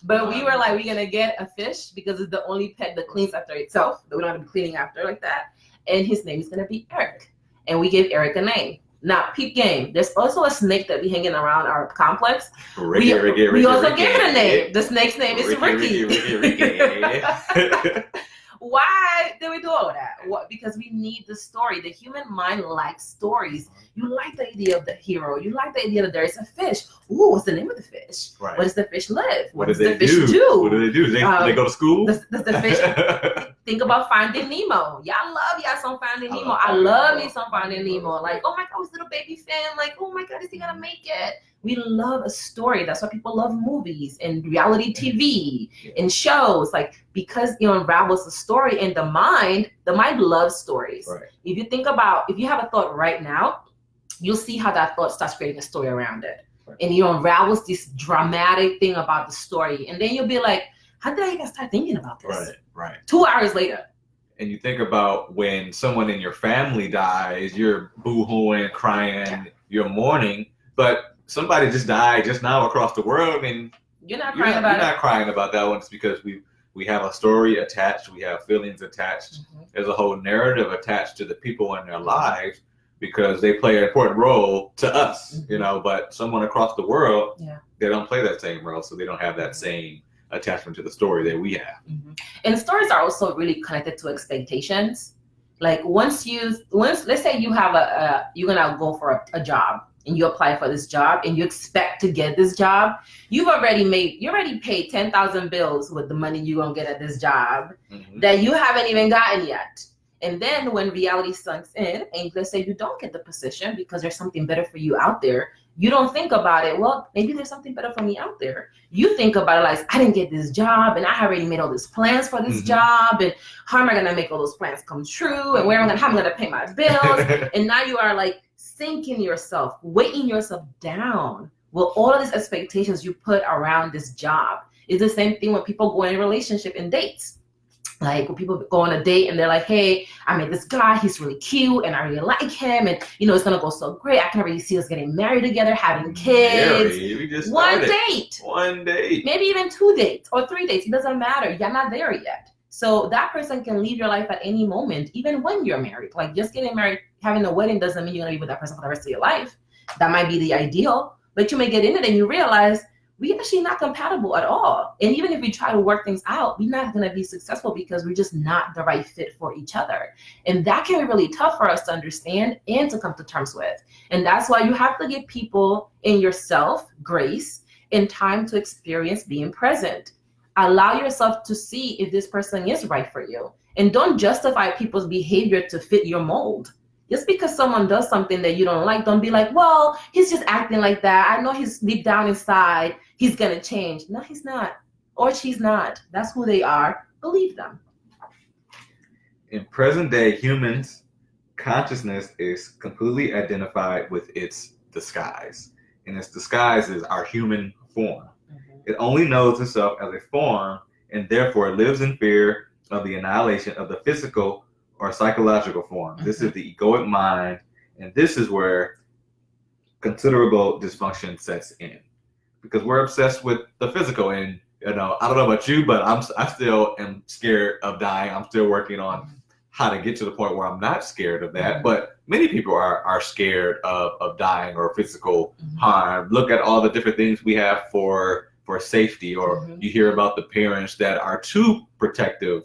[SPEAKER 1] But we were like, we're going to get a fish because it's the only pet that cleans after itself, that we don't have to be cleaning after like that. And his name is going to be Eric. And we gave Eric a name. Now, peep game. There's also a snake that be hanging around our complex.
[SPEAKER 2] Ricky.
[SPEAKER 1] We also gave it a name. The snake's name is Ricky.
[SPEAKER 2] Ricky.
[SPEAKER 1] Why did we do all of that? What? Because we need the story. The human mind likes stories. You like the idea of the hero. You like the idea that there is a fish. Ooh, what's the name of the fish?
[SPEAKER 2] Right.
[SPEAKER 1] Where does the fish live?
[SPEAKER 2] What does the fish do? What do they do? Do they go to school?
[SPEAKER 1] Does the fish think about Finding Nemo? Y'all love some Finding Nemo. I love me some Finding Nemo. Like, oh my God, I was a little baby fan. Like, oh my God, is he gonna make it? We love a story. That's why people love movies and reality TV and shows. Like, because it unravels the story, and the mind loves stories.
[SPEAKER 2] Right.
[SPEAKER 1] If you have a thought right now, you'll see how that thought starts creating a story around it. Right. And it unravels this dramatic thing about the story. And then you'll be like, how did I even start thinking about this?
[SPEAKER 2] Right.
[SPEAKER 1] 2 hours later.
[SPEAKER 2] And you think about when someone in your family dies, you're boo-hooing, crying, you're mourning, but somebody just died just now across the world, and
[SPEAKER 1] you're not crying about
[SPEAKER 2] that one. It's because we have a story attached, we have feelings attached. There's a whole narrative attached to the people in their lives because they play an important role to us, you know, but someone across the world, they don't play that same role, so they don't have that same attachment to the story that we have.
[SPEAKER 1] And stories are also really connected to expectations. Like once let's say you have you're gonna go for a job, and you apply for this job and you expect to get this job, you already paid 10,000 bills with the money you're gonna get at this job that you haven't even gotten yet. And then when reality sinks in, and let's say you don't get the position because there's something better for you out there, you don't think about it, well, maybe there's something better for me out there. You think about it like, I didn't get this job, and I already made all these plans for this job, and how am I gonna make all those plans come true, and how am I gonna pay my bills? And now you are like sinking yourself, weighing yourself down with all of these expectations you put around this job. It's the same thing when people go in a relationship and dates. Like when people go on a date and they're like, hey, I met this guy, he's really cute and I really like him, and it's gonna go so great. I can already see us getting married together, having kids. One date. Maybe even 2 dates or 3 dates. It doesn't matter. You're not there yet. So that person can leave your life at any moment, even when you're married. Like just getting married, having a wedding doesn't mean you're gonna be with that person for the rest of your life. That might be the ideal, but you may get in it and you realize we're actually not compatible at all. And even if we try to work things out, we're not gonna be successful because we're just not the right fit for each other. And that can be really tough for us to understand and to come to terms with. And that's why you have to give people in yourself grace and time to experience being present. Allow yourself to see if this person is right for you. And don't justify people's behavior to fit your mold. Just because someone does something that you don't like, don't be like, well, he's just acting like that. I know he's deep down inside, he's gonna change. No, he's not. or she's not. That's who they are. Believe them.
[SPEAKER 2] In present day humans, consciousness is completely identified with its disguise. And its disguise is our human form. It only knows itself as a form, and therefore lives in fear of the annihilation of the physical or psychological form. This is the egoic mind, and this is where considerable dysfunction sets in. Because we're obsessed with the physical, and I don't know about you, but I still am scared of dying. I'm still working on how to get to the point where I'm not scared of that. But many people are scared of dying or physical harm. Look at all the different things we have for safety, or you hear about the parents that are too protective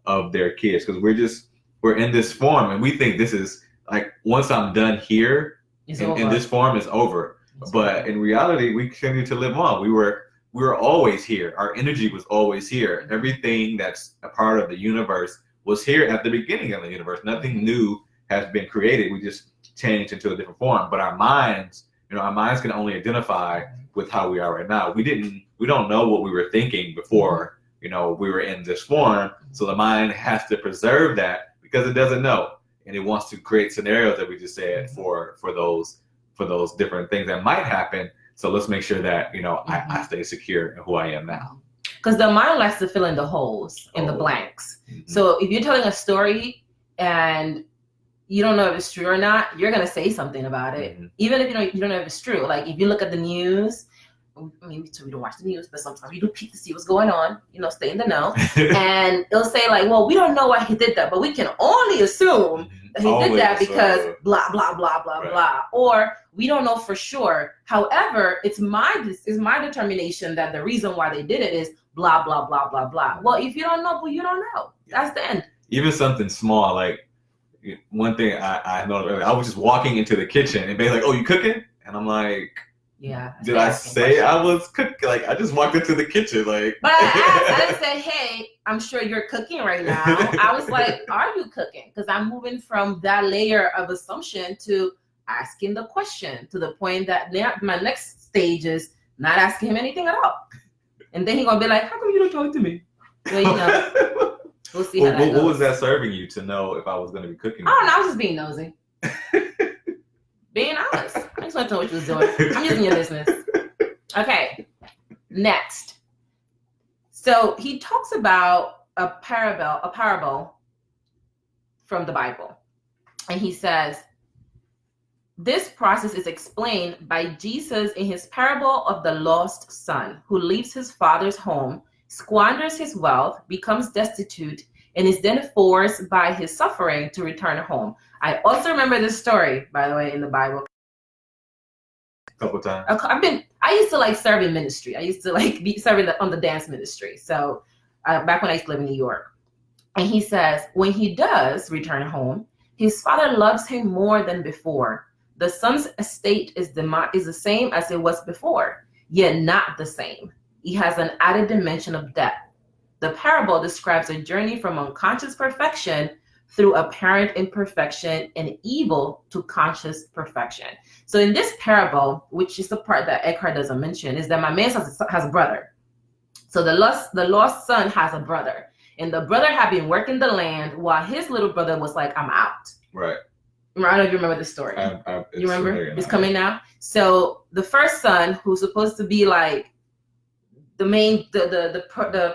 [SPEAKER 2] of their kids because we're in this form, and we think this is like, once I'm done here and this form is over. But in reality, we continue to live on. We were always here. Our energy was always here. Everything that's a part of the universe was here at the beginning of the universe. Nothing new has been created. We just changed into a different form. But our minds can only identify with how we are right now. We don't know what we were thinking before, we were in this form. So the mind has to preserve that because it doesn't know. And it wants to create scenarios that we just said for those different things that might happen. So let's make sure that, I stay secure in who I am now.
[SPEAKER 1] Because the mind likes to fill in the holes and the blanks. So if you're telling a story and you don't know if it's true or not, you're going to say something about it. Even if you don't know if it's true. Like if you look at the news, I mean, we don't watch the news, but sometimes we do peek to see what's going on, stay in the know. And it'll say like, well, we don't know why he did that, but we can only assume that he did that because blah, blah, blah, blah, blah. Or we don't know for sure. However, it's my determination that the reason why they did it is blah, blah, blah, blah, blah. Well, if you don't know, well, you don't know. That's the end.
[SPEAKER 2] Even something small, like one thing I noticed earlier, I was just walking into the kitchen and they like, oh, you cooking? And I'm like,
[SPEAKER 1] yeah.
[SPEAKER 2] Did I say I was cooking? Like, I just walked into the kitchen, like.
[SPEAKER 1] But I didn't say, hey, I'm sure you're cooking right now. I was like, are you cooking? Because I'm moving from that layer of assumption to asking the question, to the point that my next stage is not asking him anything at all. And then he's going to be like, how come you don't talk to me? Well, we'll see how that goes.
[SPEAKER 2] What was that serving you to know if I was going to be cooking?
[SPEAKER 1] I don't know. I was just being nosy. Being honest. I just want to know what you was doing. I'm just in your business. Okay. Next. So he talks about a parable from the Bible. And he says, this process is explained by Jesus in his parable of the lost son who leaves his father's home, squanders his wealth, becomes destitute, and is then forced by his suffering to return home. I also remember this story, by the way, in the Bible.
[SPEAKER 2] A couple times.
[SPEAKER 1] I used to serve in ministry. I used to be serving on the dance ministry. So back when I used to live in New York. And he says, when he does return home, his father loves him more than before. The son's estate is the same as it was before, yet not the same. He has an added dimension of depth. The parable describes a journey from unconscious perfection through apparent imperfection and evil to conscious perfection. So in this parable, which is the part that Eckhart doesn't mention, is that my man has a brother. So the lost son has a brother. And the brother had been working the land while his little brother was like, I'm out.
[SPEAKER 2] Right.
[SPEAKER 1] I don't know if you remember the story. You remember? It's coming now. So the first son, who's supposed to be like the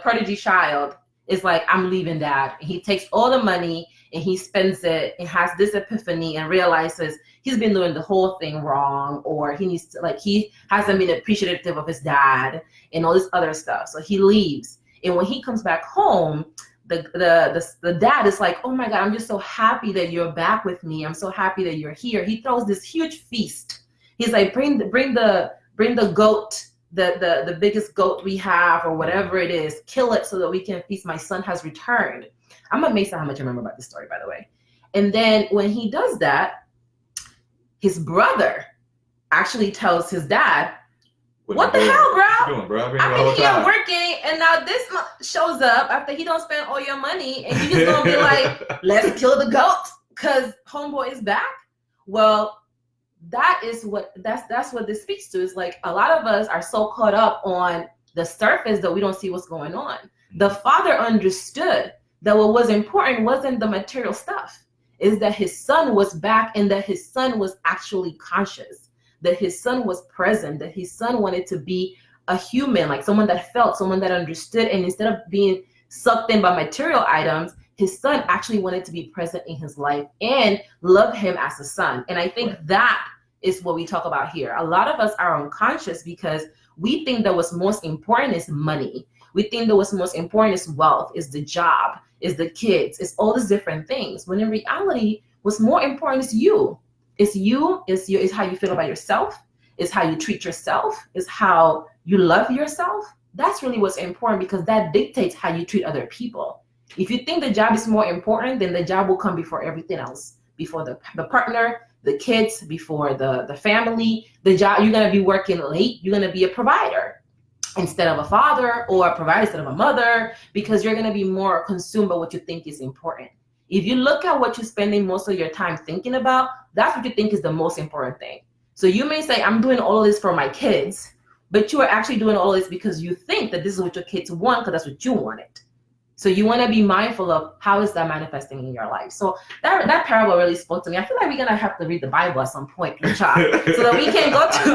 [SPEAKER 1] prodigy child, is like, I'm leaving dad. And he takes all the money and he spends it and has this epiphany and realizes he's been doing the whole thing wrong, or he needs to, he hasn't been appreciative of his dad and all this other stuff. So he leaves. And when he comes back home, the dad is like, oh my God, I'm just so happy that you're back with me. I'm so happy that you're here. He throws this huge feast. He's like, bring the goat, the biggest goat we have, or whatever it is, kill it so that we can feast. My son has returned. I'm amazed at how much I remember about this story, by the way. And then when he does that, his brother actually tells his dad, what the hell, bro?
[SPEAKER 2] What you doing, bro?
[SPEAKER 1] I've been here working, and now this shows up after he don't spend all your money, and you just gonna be like, let's kill the goat because homeboy is back. Well, that's what this speaks to. Is like a lot of us are so caught up on the surface that we don't see what's going on. The father understood that what was important wasn't the material stuff, is that his son was back and that his son was actually conscious, that his son was present, that his son wanted to be a human, like someone that felt, someone that understood. And instead of being sucked in by material items, his son actually wanted to be present in his life and love him as a son. And I think that is what we talk about here. A lot of us are unconscious because we think that what's most important is money. We think that what's most important is wealth, is the job, is the kids, is all these different things. When in reality, what's more important is you. It's you, is how you feel about yourself, is how you treat yourself, is how you love yourself. That's really what's important, because that dictates how you treat other people. If you think the job is more important, then the job will come before everything else, before the partner, the kids, before the family. The job, you're going to be working late, you're going to be a provider instead of a father, or a provider instead of a mother, because you're going to be more consumed by what you think is important. If you look at what you're spending most of your time thinking about, that's what you think is the most important thing. So you may say, I'm doing all of this for my kids, but you are actually doing all of this because you think that this is what your kids want, because that's what you wanted. So you want to be mindful of how is that manifesting in your life. So that parable really spoke to me. I feel like we're going to have to read the Bible at some point, Peacha, so that we can go to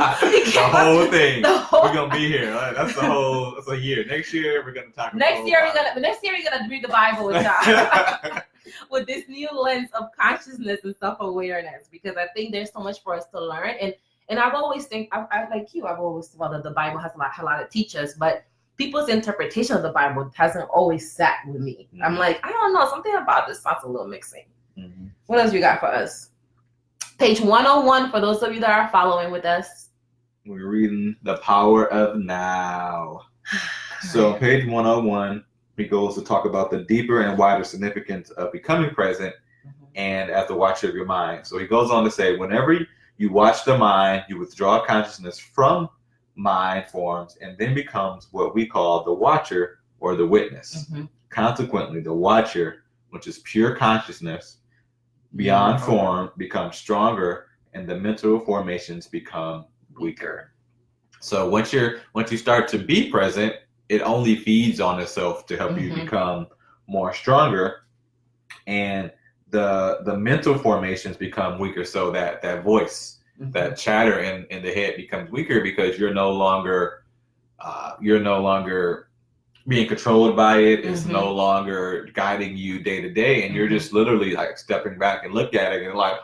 [SPEAKER 2] the whole thing. We're going to be here. That's a year. Next year, we're going to talk about
[SPEAKER 1] Next year, we're going to read the Bible with y'all. With this new lens of consciousness and self-awareness, because I think there's so much for us to learn. And I've always think, I like you, I've always thought that the Bible has a lot to teach us, but people's interpretation of the Bible hasn't always sat with me. Mm-hmm. I'm like, I don't know, something about this sounds a little mixing. Mm-hmm. What else you got for us? Page 101, for those of you that are following with us.
[SPEAKER 2] We're reading The Power of Now. So page 101, he goes to talk about the deeper and wider significance of becoming present and as the watcher of your mind. So he goes on to say, whenever you watch the mind, you withdraw consciousness from mind forms and then becomes what we call the watcher or the witness. Mm-hmm. Consequently, the watcher, which is pure consciousness beyond form, becomes stronger and the mental formations become weaker. So once you start to be present, it only feeds on itself to help you become more stronger, and the mental formations become weaker. So that voice, that chatter in the head becomes weaker, because you're no longer being controlled by it. It's no longer guiding you day to day, and you're just literally like stepping back and look at it and like,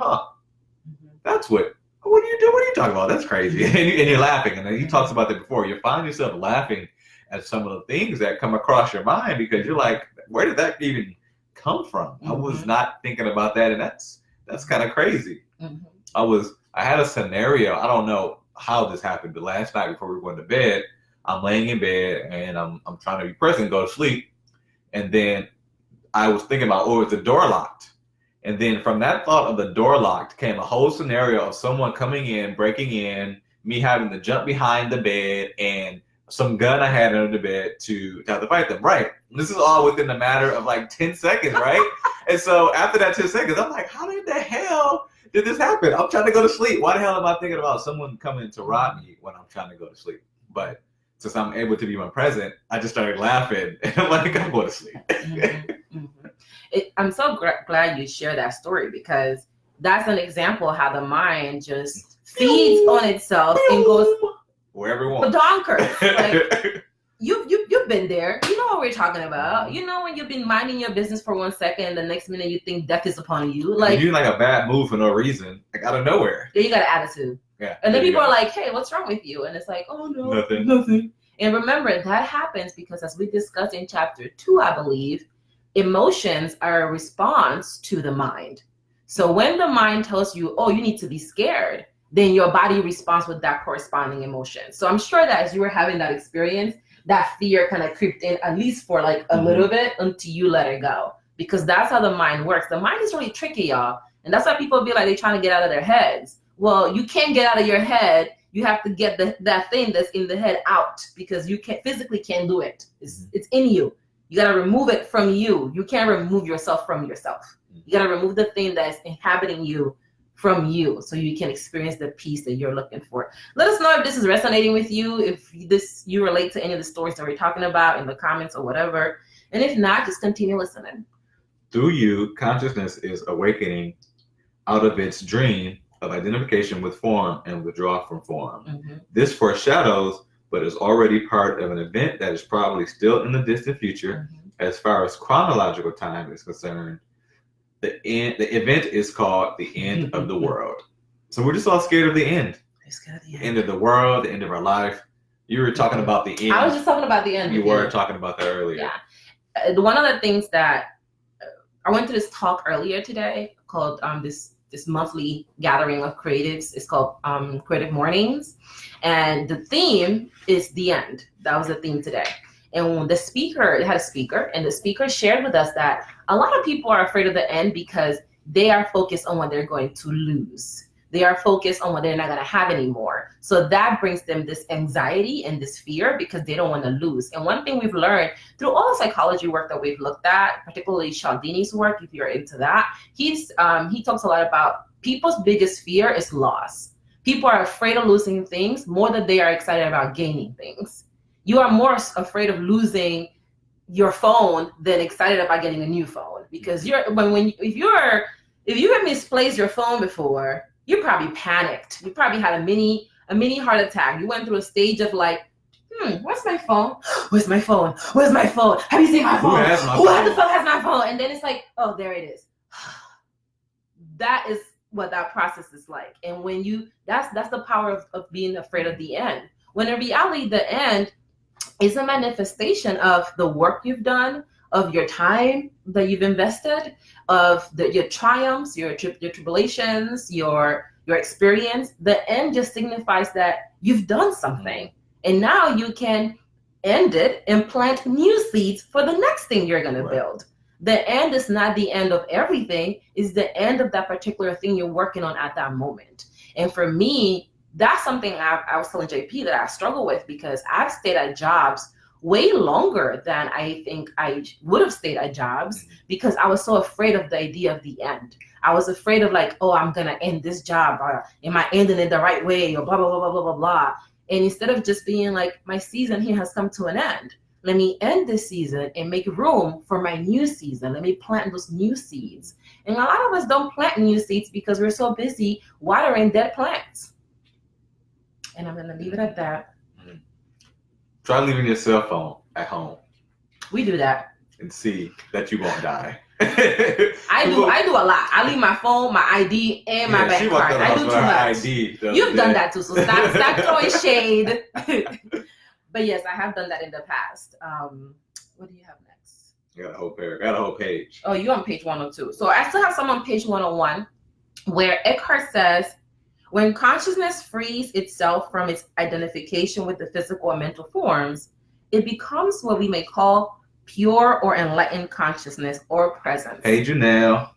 [SPEAKER 2] that's what do you do? What are you talking about? That's crazy. And you're laughing. And then he talks about that before. You find yourself laughing at some of the things that come across your mind, because you're like, where did that even come from? I was not thinking about that, and that's kind of crazy. I had a scenario. I don't know how this happened, but last night before we went to bed, I'm laying in bed and I'm trying to be present, go to sleep, and then I was thinking about, is the door locked? And then from that thought of the door locked came a whole scenario of someone coming in, breaking in, me having to jump behind the bed, and some gun I had under the bed to have to fight them. Right. This is all within the matter of like 10 seconds, right? And so after that 10 seconds, I'm like, how did the hell did this happen? I'm trying to go to sleep. Why the hell am I thinking about someone coming to rob me when I'm trying to go to sleep? But since I'm able to be more present, I just started laughing, and I'm like, I'm going to sleep.
[SPEAKER 1] I'm so glad you share that story, because that's an example of how the mind just feeds on itself and goes
[SPEAKER 2] wherever it wants.
[SPEAKER 1] Bonkers. Like, you've been there. You know what we're talking about. You know when you've been minding your business for 1 second, the next minute you think death is upon you. Like,
[SPEAKER 2] you're like a bad move for no reason, like out of nowhere.
[SPEAKER 1] Yeah, you got an attitude.
[SPEAKER 2] Yeah.
[SPEAKER 1] And then people are like, hey, what's wrong with you? And it's like, oh no, nothing. And remember, that happens because, as we discussed in chapter 2, I believe, emotions are a response to the mind. So when the mind tells you, you need to be scared, then your body responds with that corresponding emotion. So I'm sure that as you were having that experience, that fear kind of creeped in, at least for like a little bit, until you let it go. Because that's how the mind works. The mind is really tricky, y'all. And that's why people be like, they're trying to get out of their heads. Well, you can't get out of your head. You have to get that thing that's in the head out, because you physically can't do it. It's in you. You got to remove it from you. You can't remove yourself from yourself. You got to remove the thing that's inhabiting you from you so you can experience the peace that you're looking for. Let us know if this is resonating with you, if you relate to any of the stories that we're talking about in the comments or whatever. And if not, just continue listening.
[SPEAKER 2] Through you, consciousness is awakening out of its dream of identification with form and withdrawal from form.
[SPEAKER 1] Mm-hmm.
[SPEAKER 2] This foreshadows, but is already part of an event that is probably still in the distant future.
[SPEAKER 1] Mm-hmm.
[SPEAKER 2] As far as chronological time is concerned, the event is called the end of the world. So we're just all scared of the end. The end of the world, the end of our life. You were talking about the end.
[SPEAKER 1] I was just talking about the end.
[SPEAKER 2] You were talking about that earlier.
[SPEAKER 1] Yeah. One of the things that I went to this talk earlier today called this monthly gathering of creatives. It's called Creative Mornings. And the theme is the end. That was the theme today. And the speaker, it had a speaker, and the speaker shared with us that a lot of people are afraid of the end because they are focused on what they're going to lose. They are focused on what they're not going to have anymore. So that brings them this anxiety and this fear because they don't want to lose. And one thing we've learned through all the psychology work that we've looked at, particularly Cialdini's work, if you're into that, he talks a lot about people's biggest fear is loss. People are afraid of losing things more than they are excited about gaining things. You are more afraid of losing your phone than excited about getting a new phone, because if you have misplaced your phone before, you probably panicked. You probably had a mini heart attack. You went through a stage of like, where's my phone? Where's my phone? Where's my phone? Have you seen my phone? Who the fuck has my phone? And then it's like, oh, there it is. That is what that process is like. And that's the power of being afraid of the end. When in reality, the end is a manifestation of the work you've done, of your time that you've invested, of your triumphs, your tribulations, your experience. The end just signifies that you've done something, and now you can end it and plant new seeds for the next thing you're going to build. The end is not the end of everything, it's the end of that particular thing you're working on at that moment. And for me, that's something I was telling JP that I struggle with, because I've stayed at jobs way longer than I think I would have stayed at jobs, because I was so afraid of the idea of the end. I was afraid of like, oh, I'm going to end this job, or am I ending it the right way, or blah, blah, blah, blah, blah, blah, blah. And instead of just being like, my season here has come to an end. Let me end this season and make room for my new season. Let me plant those new seeds. And a lot of us don't plant new seeds because we're so busy watering dead plants. And I'm going to leave it at that.
[SPEAKER 2] Try leaving your cell phone at home.
[SPEAKER 1] We do that.
[SPEAKER 2] And see that you won't die.
[SPEAKER 1] I do a lot. I leave my phone, my ID, and my bank card. I do too much.
[SPEAKER 2] ID
[SPEAKER 1] You've done that too, so stop throwing shade. But yes, I have done that in the past. What do you have next?
[SPEAKER 2] I got a whole page.
[SPEAKER 1] Oh, you're on page 102. So I still have some on page 101, where Eckhart says, when consciousness frees itself from its identification with the physical and mental forms, it becomes what we may call pure or enlightened consciousness or presence.
[SPEAKER 2] Hey, Janelle.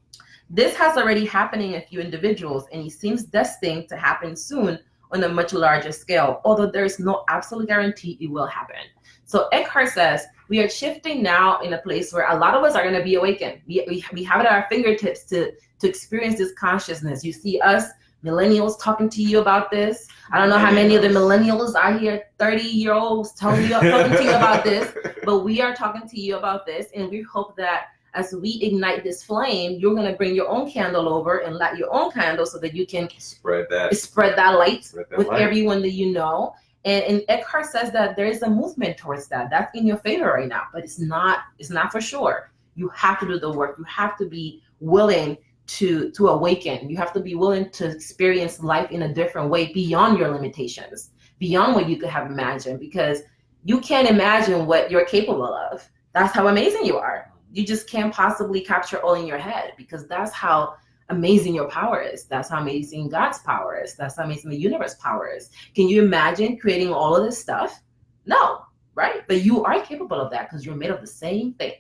[SPEAKER 1] This has already happened in a few individuals, and it seems destined to happen soon on a much larger scale, although there is no absolute guarantee it will happen. So Eckhart says, we are shifting now in a place where a lot of us are going to be awakened. We have it at our fingertips to experience this consciousness. You see us millennials talking to you about this. I don't know how many of the millennials are here, 30-year-olds talking to you about this, but we are talking to you about this, and we hope that as we ignite this flame, you're going to bring your own candle over and light your own candle so that you can spread that light with everyone that you know. And Eckhart says that there is a movement towards that. That's in your favor right now, but it's not for sure. You have to do the work. You have to be willing to awaken. You have to be willing to experience life in a different way, beyond your limitations, beyond what you could have imagined, because you can't imagine what you're capable of. That's how amazing you are. You just can't possibly capture all in your head, because that's how amazing your power is. That's how amazing God's power is. That's how amazing the universe power is. Can you imagine creating all of this stuff? No, right? But you are capable of that because you're made of the same thing.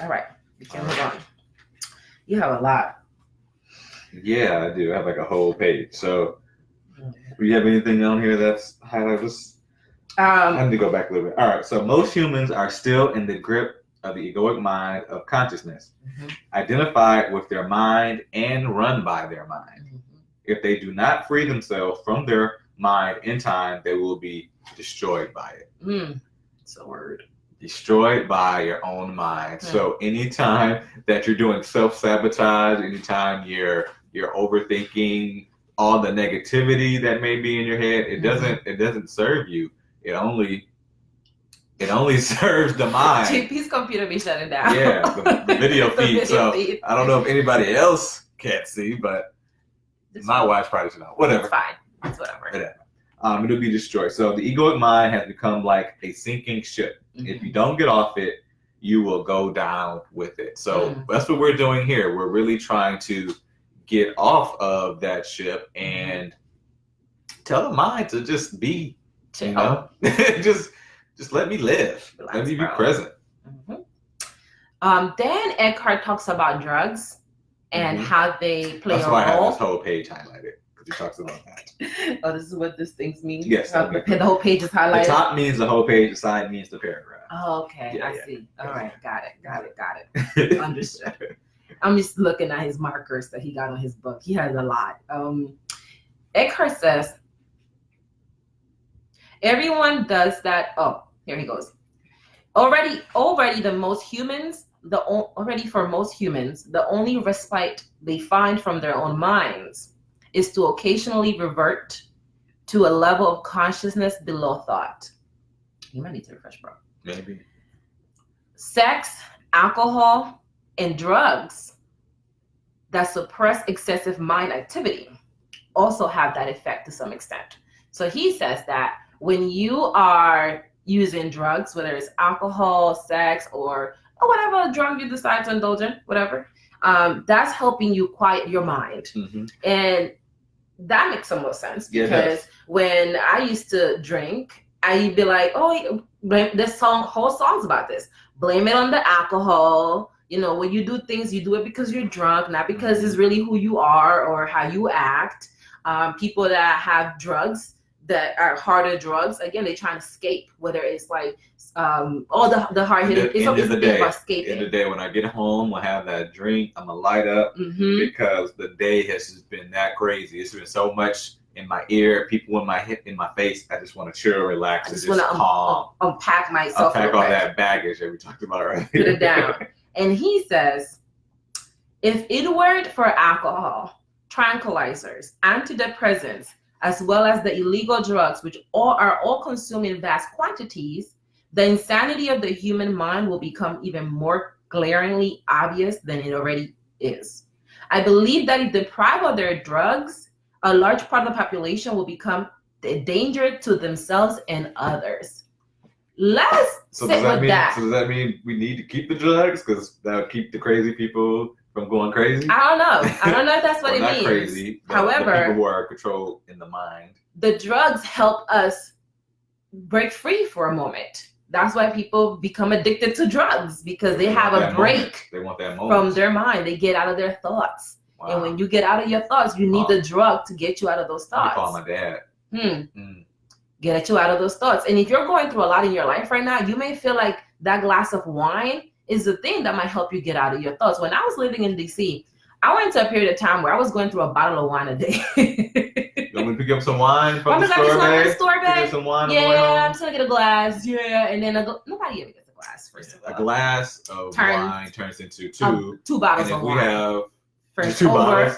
[SPEAKER 1] All right, we can move on. You have a lot.
[SPEAKER 2] Yeah, I do. I have like a whole page. So, do you have anything on here that's highlighted? I need to go back a little bit. All right. So, most humans are still in the grip of the egoic mind of consciousness,
[SPEAKER 1] Mhm.
[SPEAKER 2] identified with their mind and run by their mind.
[SPEAKER 1] Mhm.
[SPEAKER 2] If they do not free themselves from their mind in time, they will be destroyed by it.
[SPEAKER 1] It's a word.
[SPEAKER 2] Destroyed by your own mind. So anytime that you're doing self-sabotage, anytime you're overthinking all the negativity that may be in your head, it doesn't serve you. It only serves the mind.
[SPEAKER 1] JP's computer be shutting down.
[SPEAKER 2] Yeah, the video feed. So
[SPEAKER 1] feed.
[SPEAKER 2] I don't know if anybody else can't see, but my wife probably should know. Whatever.
[SPEAKER 1] It's fine. It's whatever.
[SPEAKER 2] It'll be destroyed. So the egoic mind has become like a sinking ship.
[SPEAKER 1] Mhm.
[SPEAKER 2] If you don't get off it, you will go down with it. So that's what we're doing here. We're really trying to get off of that ship and tell the mind to just be, you know, just let me live.
[SPEAKER 1] Relax,
[SPEAKER 2] let me be
[SPEAKER 1] bro.
[SPEAKER 2] present.
[SPEAKER 1] Then Eckhart talks about drugs and how they play
[SPEAKER 2] That's
[SPEAKER 1] a
[SPEAKER 2] why I
[SPEAKER 1] role.
[SPEAKER 2] have this whole page highlighted. He talks about that.
[SPEAKER 1] Oh, this is what this things mean?
[SPEAKER 2] Yes.
[SPEAKER 1] The whole page is highlighted?
[SPEAKER 2] The top means the whole page, the side means the paragraph.
[SPEAKER 1] Oh, okay.
[SPEAKER 2] Yeah,
[SPEAKER 1] I
[SPEAKER 2] yeah.
[SPEAKER 1] see. All right. Got it. Understood. I'm just looking at his markers that he got on his book. He has a lot. Eckhart says, everyone does that. Oh, here he goes. Already for most humans, the only respite they find from their own minds is to occasionally revert to a level of consciousness below thought. You might need to refresh, bro.
[SPEAKER 2] Maybe.
[SPEAKER 1] Sex, alcohol, and drugs that suppress excessive mind activity also have that effect to some extent. So he says that when you are using drugs, whether it's alcohol, sex, or whatever drug you decide to indulge in, whatever, that's helping you quiet your mind. And that makes some more sense because when I used to drink, I'd be like, oh, this whole song's about this. Blame it on the alcohol. You know, when you do things, you do it because you're drunk, not because it's really who you are or how you act. People that have drugs that are harder drugs, again, they try to escape, whether it's like all the hard hitting. It's always about escaping.
[SPEAKER 2] In the day when I get home, I have that drink, I'm gonna light up because the day has just been that crazy. It's been so much in my ear, people in my face. I just want to chill, relax, and just calm.
[SPEAKER 1] Unpack myself.
[SPEAKER 2] Unpack all that baggage that we talked about earlier.
[SPEAKER 1] Put it down. And he says, if it weren't for alcohol, tranquilizers, antidepressants, as well as the illegal drugs, which are all consumed in vast quantities, the insanity of the human mind will become even more glaringly obvious than it already is. I believe that if deprived of their drugs, a large part of the population will become a danger to themselves and others. Let's sit with that.
[SPEAKER 2] So does that mean we need to keep the drugs because that'll keep the crazy people from going crazy?
[SPEAKER 1] I don't know if that's what it
[SPEAKER 2] not
[SPEAKER 1] means.
[SPEAKER 2] Crazy, but
[SPEAKER 1] however,
[SPEAKER 2] the people who are controlled in the mind.
[SPEAKER 1] The drugs help us break free for a moment. That's why people become addicted to drugs, because they have a break
[SPEAKER 2] they want that moment
[SPEAKER 1] from their mind. They get out of their thoughts.
[SPEAKER 2] Wow.
[SPEAKER 1] And when you get out of your thoughts, you need the drug to get you out of those thoughts.
[SPEAKER 2] I call my dad.
[SPEAKER 1] Get you out of those thoughts. And if you're going through a lot in your life right now, you may feel like that glass of wine is the thing that might help you get out of your thoughts. When I was living in DC, I went to a period of time where I was going through a bottle of wine a day.
[SPEAKER 2] You want me to pick up some wine from the store, babe? Pick up some wine.
[SPEAKER 1] Yeah, I'm just gonna get a glass. Yeah, and then nobody ever gets a glass. First of all,
[SPEAKER 2] a glass of wine turns into two
[SPEAKER 1] bottles of wine.
[SPEAKER 2] We have
[SPEAKER 1] friends
[SPEAKER 2] two
[SPEAKER 1] over.
[SPEAKER 2] bottles.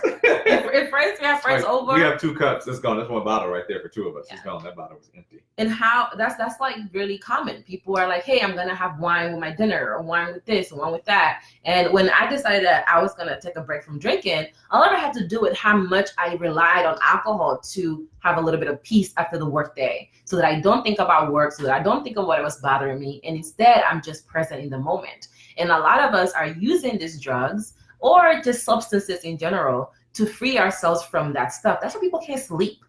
[SPEAKER 1] if we have friends over.
[SPEAKER 2] We have 2 cups. It's gone. That's 1 bottle right there for 2 of us. Yeah. It's gone. That bottle was empty.
[SPEAKER 1] And how that's like really common. People are like, hey, I'm gonna have wine with my dinner, or wine with this, or wine with that. And when I decided that I was gonna take a break from drinking, all I had to do with how much I relied on alcohol to have a little bit of peace after the work day, so that I don't think about work, so that I don't think of what was bothering me, and instead I'm just present in the moment. And a lot of us are using these drugs or just substances in general to free ourselves from that stuff. That's why people can't sleep.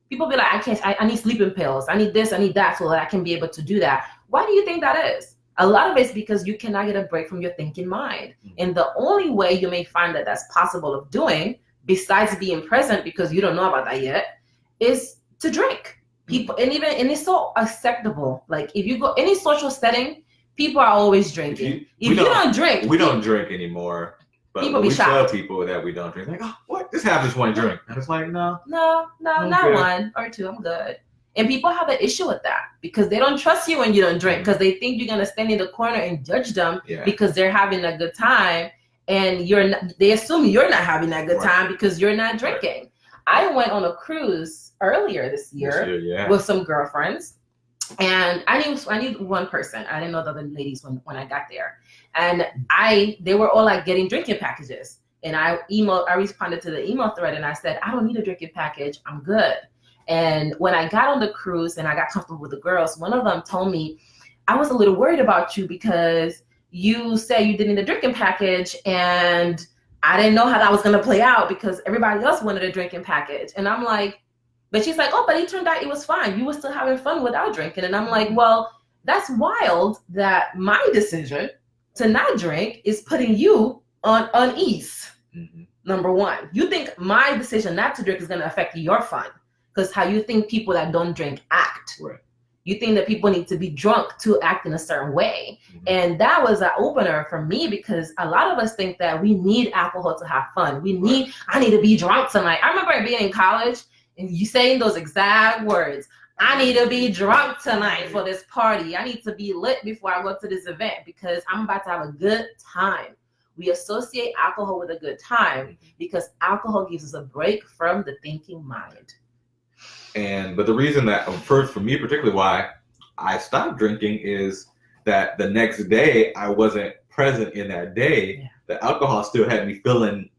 [SPEAKER 1] People be like, I need sleeping pills. I need this, I need that, so that I can be able to do that. Why do you think that is? A lot of it is because you cannot get a break from your thinking mind. And the only way you may find that that's possible of doing, besides being present, because you don't know about that yet, is to drink. People, and it's so acceptable. Like if you go any social setting, People are always drinking. If you don't drink,
[SPEAKER 2] we don't drink anymore. But
[SPEAKER 1] people
[SPEAKER 2] we
[SPEAKER 1] be
[SPEAKER 2] tell
[SPEAKER 1] shocked.
[SPEAKER 2] people that we don't drink, like, oh, what? Just have this one drink. And it's like, no,
[SPEAKER 1] not one or two. I'm good. And people have an issue with that because they don't trust you when you don't drink because they think you're gonna stand in the corner and judge them because they're having a good time, and you're not, they assume you're not having that good time because you're not drinking. I went on a cruise earlier this year with some girlfriends, and I knew one person. I didn't know the other ladies when I got there, and they were all like getting drinking packages. And I responded to the email thread and I said, I don't need a drinking package. I'm good. And when I got on the cruise and I got comfortable with the girls, one of them told me, I was a little worried about you because you said you didn't need a drinking package and I didn't know how that was going to play out because everybody else wanted a drinking package. And I'm like, but she's like, oh, but it turned out it was fine. You were still having fun without drinking. And I'm like, well, that's wild that my decision to not drink is putting you on unease. Number one, you think my decision not to drink is going to affect your fun because how you think people that don't drink act.
[SPEAKER 2] Right.
[SPEAKER 1] You think that people need to be drunk to act in a certain way. And that was an opener for me because a lot of us think that we need alcohol to have fun. I need to be drunk tonight. I remember being in college and you saying those exact words. I need to be drunk tonight for this party. I need to be lit before I go to this event because I'm about to have a good time. We associate alcohol with a good time because alcohol gives us a break from the thinking mind.
[SPEAKER 2] But the reason that, for me particularly, why I stopped drinking is that the next day I wasn't present in that day. Yeah. The alcohol still had me feeling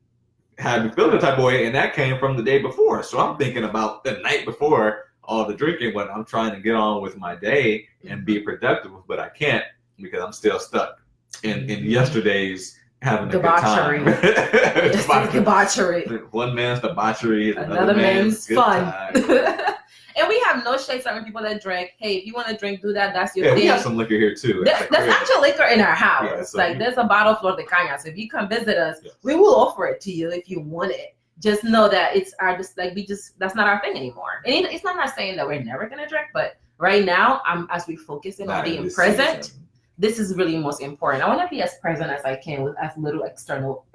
[SPEAKER 2] the type of way, and that came from the day before. So I'm thinking about the night before all the drinking when I'm trying to get on with my day and be productive, but I can't because I'm still stuck in yesterday's having
[SPEAKER 1] debauchery.
[SPEAKER 2] A good time.
[SPEAKER 1] Debauchery.
[SPEAKER 2] One man's debauchery is
[SPEAKER 1] another man's fun.
[SPEAKER 2] Time.
[SPEAKER 1] And we have no shade at people that drink. Hey, if you want to drink, do that. That's your thing.
[SPEAKER 2] We have some liquor here too.
[SPEAKER 1] There's actual liquor in our house. Yeah, so there's a bottle of Flor de Caña. So if you come visit us, we will offer it to you if you want it. Just know that that's not our thing anymore. And it's not saying that we're never gonna drink, but right now, as we focus on being present. This is really most important. I want to be as present as I can with as little external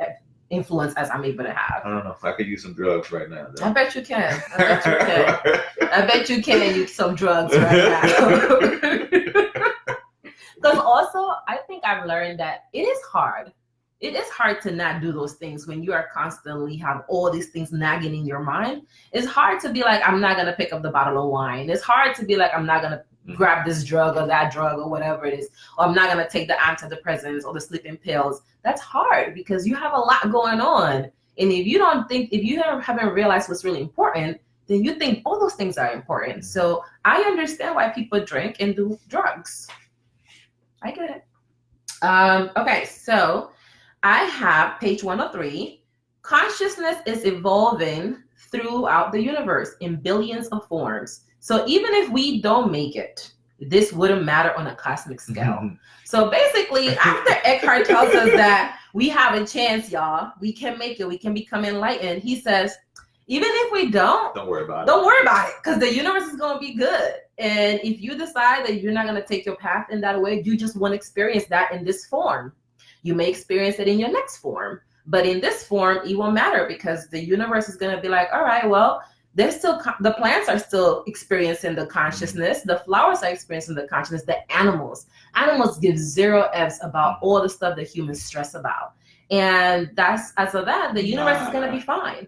[SPEAKER 1] influence as I'm able to have.
[SPEAKER 2] I don't know if I could use some drugs right now. Though.
[SPEAKER 1] I bet you can. I bet you can use some drugs right now. Because also, I think I've learned that it is hard. It is hard to not do those things when you are constantly have all these things nagging in your mind. It's hard to be like, I'm not going to pick up the bottle of wine. It's hard to be like, I'm not going to grab this drug or that drug or whatever it is, or I'm not going to take the antidepressants or the sleeping pills. That's hard because you have a lot going on. And if you haven't realized what's really important, then you think all those things are important. So I understand why people drink and do drugs. I get it. Okay, so I have page 103. Consciousness is evolving throughout the universe in billions of forms. So even if we don't make it, this wouldn't matter on a cosmic scale. So basically, after Eckhart tells us that we have a chance, y'all, we can make it, we can become enlightened, he says, even if we don't worry about it, because the universe is going to be good. And if you decide that you're not going to take your path in that way, you just want to experience that in this form. You may experience it in your next form, but in this form, it won't matter because the universe is going to be like, all right, well, the plants are still experiencing the consciousness. The flowers are experiencing the consciousness. The animals give 0 Fs about all the stuff that humans stress about. And the universe is going to be fine.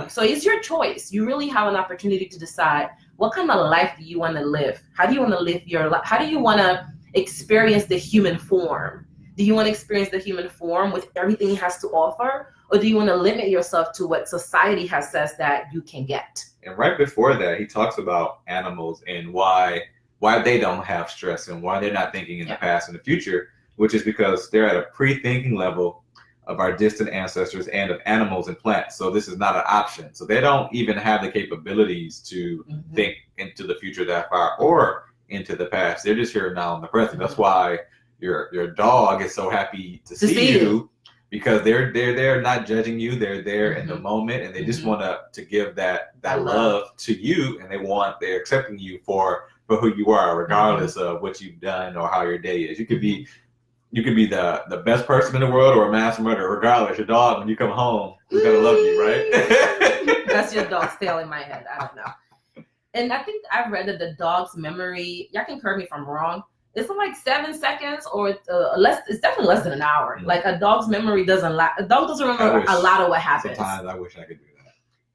[SPEAKER 1] So it's your choice. You really have an opportunity to decide what kind of life do you want to live? How do you want to live your life? How do you want to experience the human form? Do you want to experience the human form with everything it has to offer? Or do you want to limit yourself to what society has says that you can get?
[SPEAKER 2] And right before that, he talks about animals and why they don't have stress and why they're not thinking in the past and the future, which is because they're at a pre-thinking level of our distant ancestors and of animals and plants. So this is not an option. So they don't even have the capabilities to think into the future that far or into the past. They're just here now in the present. That's why your dog is so happy to see you. Because they're not judging you, they're there in the moment, and they just want to give that love to you, and they're accepting you for for who you are, regardless of what you've done or how your day is. You could be the best person in the world or a mass murderer. Regardless, your dog, when you come home, is gonna love you, right?
[SPEAKER 1] That's your dog's tail in my head. I don't know. And I think I've read that the dog's memory, y'all can correct me if I'm wrong, it's like 7 seconds or less. It's definitely less than an hour. Like a dog's memory doesn't a dog doesn't remember a lot of what happens.
[SPEAKER 2] Sometimes I wish I could do that.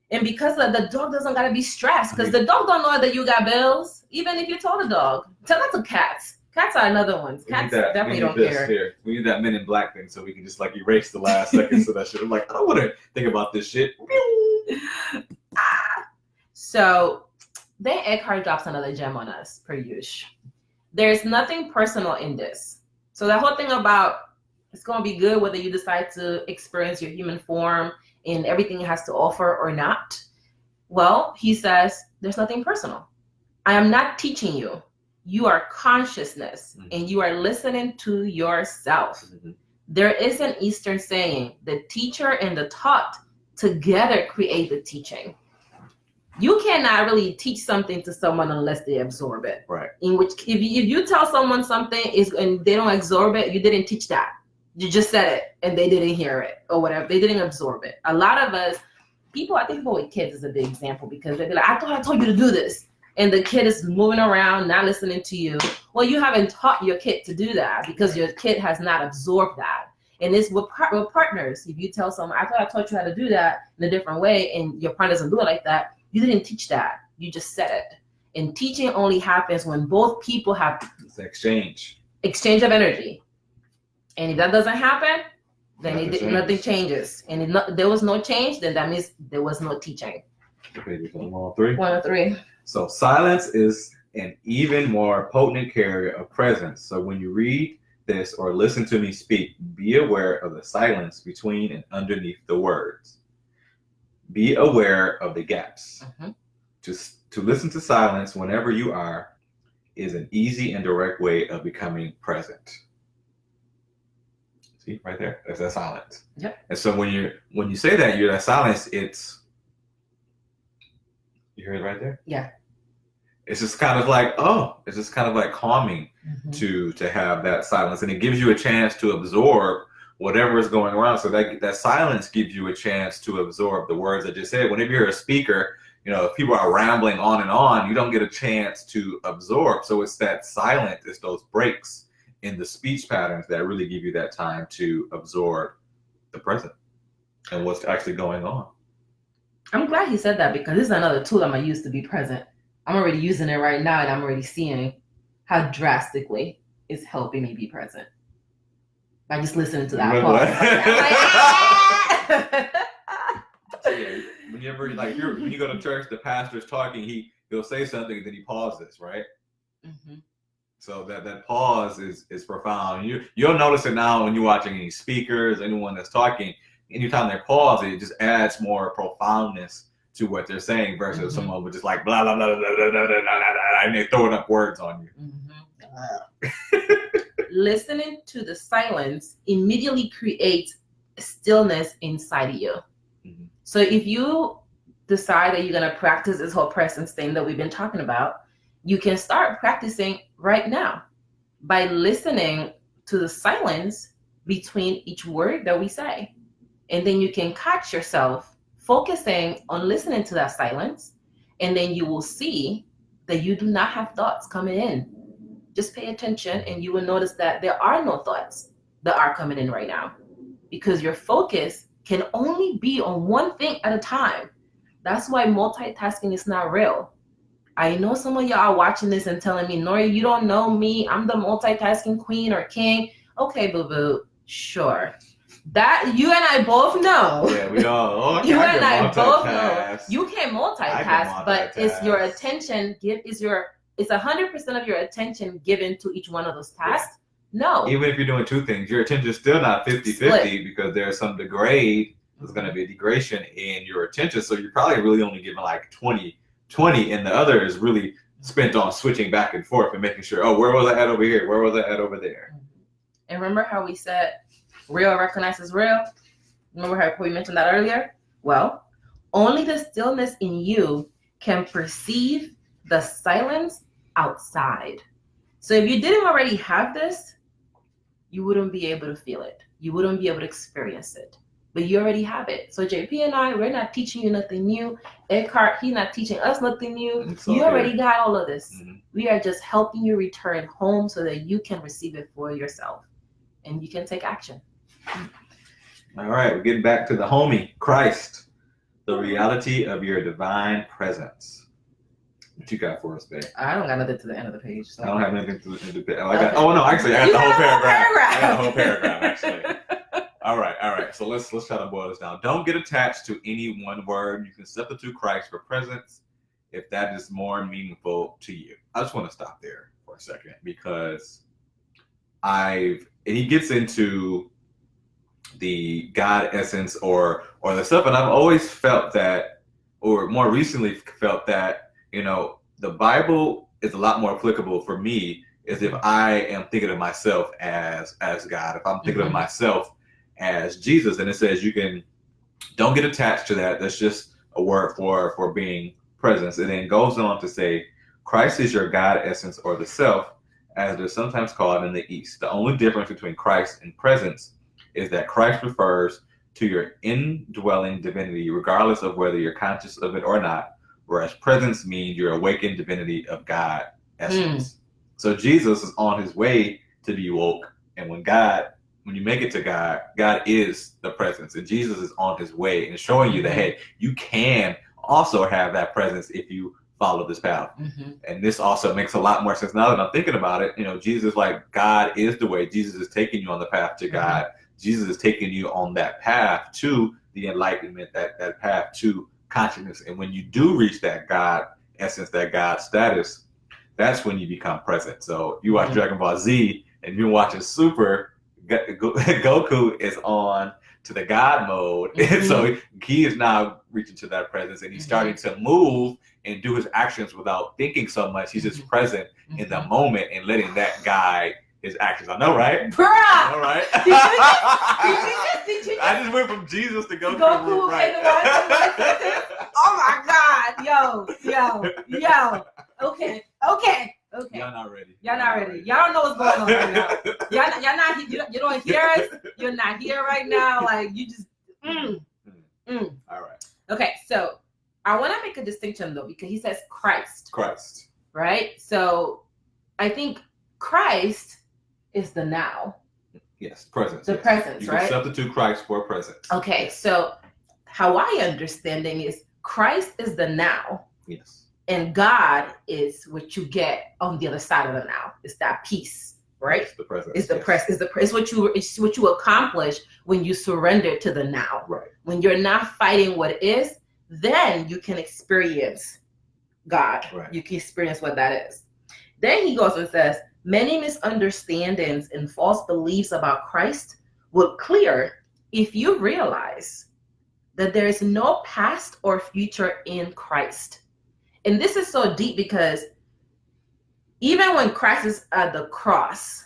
[SPEAKER 1] And because the dog doesn't gotta be stressed, because the dog don't know that you got bills. Even if you told a dog, tell that to cats. Cats are another one. Cats definitely don't care.
[SPEAKER 2] Here. We need that Men in Black thing so we can just like erase the last seconds of that shit. I'm like, I don't want to think about this shit.
[SPEAKER 1] So then Eckhart drops another gem on us, per usual. There's nothing personal in this. So that whole thing about it's going to be good whether you decide to experience your human form and everything it has to offer or not. Well, he says there's nothing personal. I am not teaching you. You are consciousness, and you are listening to yourself. There is an Eastern saying, the teacher and the taught together create the teaching. You cannot really teach something to someone unless they absorb it.
[SPEAKER 2] Right.
[SPEAKER 1] In which, if you tell someone something and they don't absorb it, you didn't teach that. You just said it and they didn't hear it or whatever. They didn't absorb it. A lot of us, I think people with kids is a big example because they'd be like, I thought I told you to do this. And the kid is moving around, not listening to you. Well, you haven't taught your kid to do that because your kid has not absorbed that. And it's with partners. If you tell someone, I thought I taught you how to do that in a different way, and your partner doesn't do it like that, you didn't teach that. You just said it. And teaching only happens when both people have
[SPEAKER 2] it's exchange
[SPEAKER 1] of energy. And if that doesn't happen, then nothing changes. And if there was no change, then that means there was no teaching.
[SPEAKER 2] Okay, 103.
[SPEAKER 1] 103.
[SPEAKER 2] So silence is an even more potent carrier of presence. So when you read this or listen to me speak, be aware of the silence between and underneath the words. Be aware of the gaps. To listen to silence whenever you are is an easy and direct way of becoming present. See, right there, that's that silence.
[SPEAKER 1] Yep.
[SPEAKER 2] And so when you say that, you're that silence, you hear it right there?
[SPEAKER 1] Yeah.
[SPEAKER 2] It's just kind of like, it's just kind of like calming to have that silence. And it gives you a chance to absorb whatever is going around. So that silence gives you a chance to absorb the words I just said. Whenever you're a speaker, if people are rambling on, you don't get a chance to absorb. So it's that silence, it's those breaks in the speech patterns that really give you that time to absorb the present and what's actually going on.
[SPEAKER 1] I'm glad he said that because this is another tool I'm going to use to be present. I'm already using it right now, and I'm already seeing how drastically it's helping me be present by just listening to that
[SPEAKER 2] pause. Whenever when you go to church, the pastor's talking, he'll say something, and then he pauses, right? So that pause is profound. You'll notice it now when you're watching any speakers, anyone that's talking. Anytime they pause, it just adds more profoundness to what they're saying versus someone would just like blah blah blah blah blah blah blah blah, blah and they're throwing up words on you.
[SPEAKER 1] Listening to the silence immediately creates stillness inside of you. So if you decide that you're going to practice this whole presence thing that we've been talking about, you can start practicing right now by listening to the silence between each word that we say. And then you can catch yourself focusing on listening to that silence. And then you will see that you do not have thoughts coming in. Just pay attention and you will notice that there are no thoughts that are coming in right now because your focus can only be on one thing at a time. That's why multitasking is not real. I know some of y'all are watching this and telling me, Nori, you don't know me. I'm the multitasking queen or king. Okay, boo-boo. Sure. That you and I both know.
[SPEAKER 2] Yeah, we all. Okay,
[SPEAKER 1] you and I both know. You can multitask, but it's your attention. It's 100% of your attention given to each one of those tasks. No.
[SPEAKER 2] Even if you're doing two things, your attention is still not 50-50 because there's some degrade. There's going to be a degradation in your attention. So you're probably really only giving like 20, and the other is really spent on switching back and forth and making sure, where was I at over here? Where was I at over there?
[SPEAKER 1] And remember how we said real recognizes real? Remember how we mentioned that earlier? Well, only the stillness in you can perceive the silence outside. So if you didn't already have this, you wouldn't be able to feel it. You wouldn't be able to experience it. But you already have it. So JP and I, we're not teaching you nothing new. Eckhart, he's not teaching us nothing new. You already got all of this. Mm-hmm. We are just helping you return home so that you can receive it for yourself. And you can take action.
[SPEAKER 2] All right, we're getting back to the homie, Christ, the reality of your divine presence. What you got for us, babe?
[SPEAKER 1] I don't got nothing to the end of the page. So.
[SPEAKER 2] I don't have anything to the end of the page. Actually, I got the whole paragraph. I got the whole paragraph, actually. All right. So let's try to boil this down. Don't get attached to any one word. You can substitute Christ for presence if that is more meaningful to you. I just want to stop there for a second because he gets into the God essence or the stuff, and I've always felt that, or more recently felt that, the Bible is a lot more applicable for me as if I am thinking of myself as God, if I'm thinking of myself as Jesus. And it says don't get attached to that. That's just a word for being presence. And then goes on to say, Christ is your God essence or the self, as it is sometimes called in the East. The only difference between Christ and presence is that Christ refers to your indwelling divinity, regardless of whether you're conscious of it or not, whereas presence means your awakened divinity of God essence. So Jesus is on his way to be woke, and when you make it to God, God is the presence, and Jesus is on his way and showing you that, hey, you can also have that presence if you follow this path. Mm-hmm. And this also makes a lot more sense now that I'm thinking about it. Jesus, like, God is the way. Jesus is taking you on the path to God. Jesus is taking you on that path to the enlightenment, that path to consciousness. And when you do reach that God essence, that God status, that's when you become present. So you watch Dragon Ball Z and you're watching Super, Goku is on to the God mode. And so he is now reaching to that presence, and he's starting to move and do his actions without thinking so much. He's just present in the moment and letting that guide his actions. I know, right?
[SPEAKER 1] Bruh!
[SPEAKER 2] All right.
[SPEAKER 1] Did you
[SPEAKER 2] I just went from Jesus to Goku.
[SPEAKER 1] Right. Oh my God. Yo. Okay.
[SPEAKER 2] Y'all not ready.
[SPEAKER 1] Y'all don't know what's going on right now. Y'all not. You don't hear us. You're not here right now. Like, you just.
[SPEAKER 2] All right.
[SPEAKER 1] Okay, so I want to make a distinction though, because he says Christ. Right. So I think Christ is the now.
[SPEAKER 2] Yes, presence.
[SPEAKER 1] The presence, right?
[SPEAKER 2] You can substitute Christ for presence.
[SPEAKER 1] Okay, so how I understanding is Christ is the now.
[SPEAKER 2] Yes.
[SPEAKER 1] And God is what you get on the other side of the now. It's that peace, right?
[SPEAKER 2] It's the presence.
[SPEAKER 1] It's what you accomplish when you surrender to the now.
[SPEAKER 2] Right.
[SPEAKER 1] When you're not fighting what is, then you can experience God.
[SPEAKER 2] Right.
[SPEAKER 1] You can experience what that is. Then he goes and says, many misunderstandings and false beliefs about Christ will clear if you realize that there is no past or future in Christ. And this is so deep because even when Christ is at the cross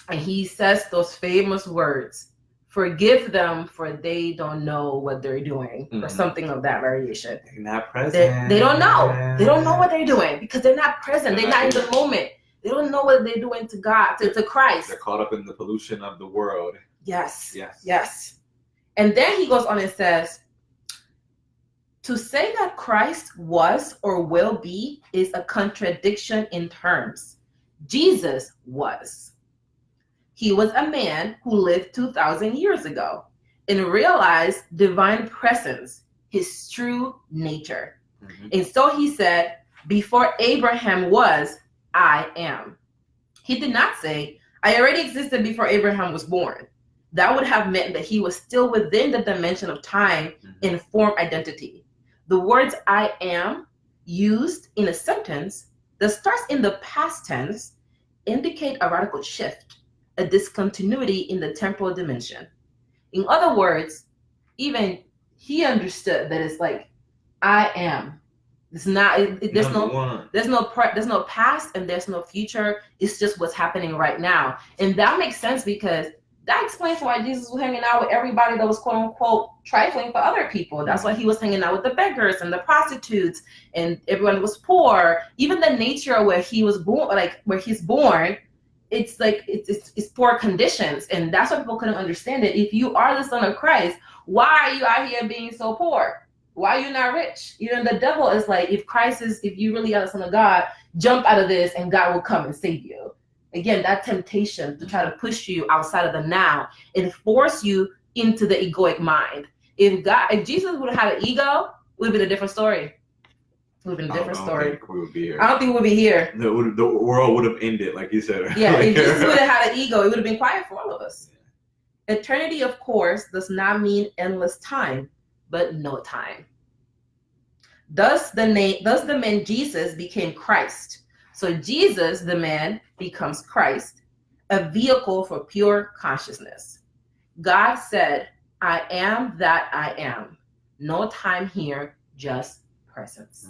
[SPEAKER 1] and he says those famous words, forgive them for they don't know what they're doing, or something of that variation.
[SPEAKER 2] They're not present.
[SPEAKER 1] They don't know. They don't know what they're doing because they're not present. They're not in the moment. They don't know what they're doing to God, to Christ.
[SPEAKER 2] They're caught up in the pollution of the world.
[SPEAKER 1] Yes. And then he goes on and says, to say that Christ was or will be is a contradiction in terms. Jesus was. He was a man who lived 2,000 years ago and realized divine presence, his true nature. And so he said, before Abraham was, I am. He did not say, I already existed before Abraham was born. That would have meant that he was still within the dimension of time and form identity. The words I am, used in a sentence that starts in the past tense, indicate a radical shift, a discontinuity in the temporal dimension. In other words, even he understood that it's like, I am. It's not. There's no past and there's no future. It's just what's happening right now, and that makes sense because That explains why Jesus was hanging out with everybody that was quote unquote trifling for other people. That's why he was hanging out with the beggars and the prostitutes and everyone was poor. Even the nature where he was born, like where he's born, it's like it's poor conditions, and that's why people couldn't understand it. If you are the Son of Christ, why are you out here being so poor? Why are you not rich? You know, the devil is like, if you really are the Son of God, jump out of this and God will come and save you. Again, that temptation to try to push you outside of the now and force you into the egoic mind. If Jesus would have had an ego, it would have been a different story. It would have been a different story.
[SPEAKER 2] I don't think we would be here.
[SPEAKER 1] I don't think we would be here.
[SPEAKER 2] The world would have ended, like you said.
[SPEAKER 1] Yeah, if Jesus would have had an ego, it would have been quiet for all of us. Eternity, of course, does not mean endless time, but no time. Thus the man Jesus became Christ. So Jesus, the man, becomes Christ, a vehicle for pure consciousness. God said, I am that I am. No time here, just presence.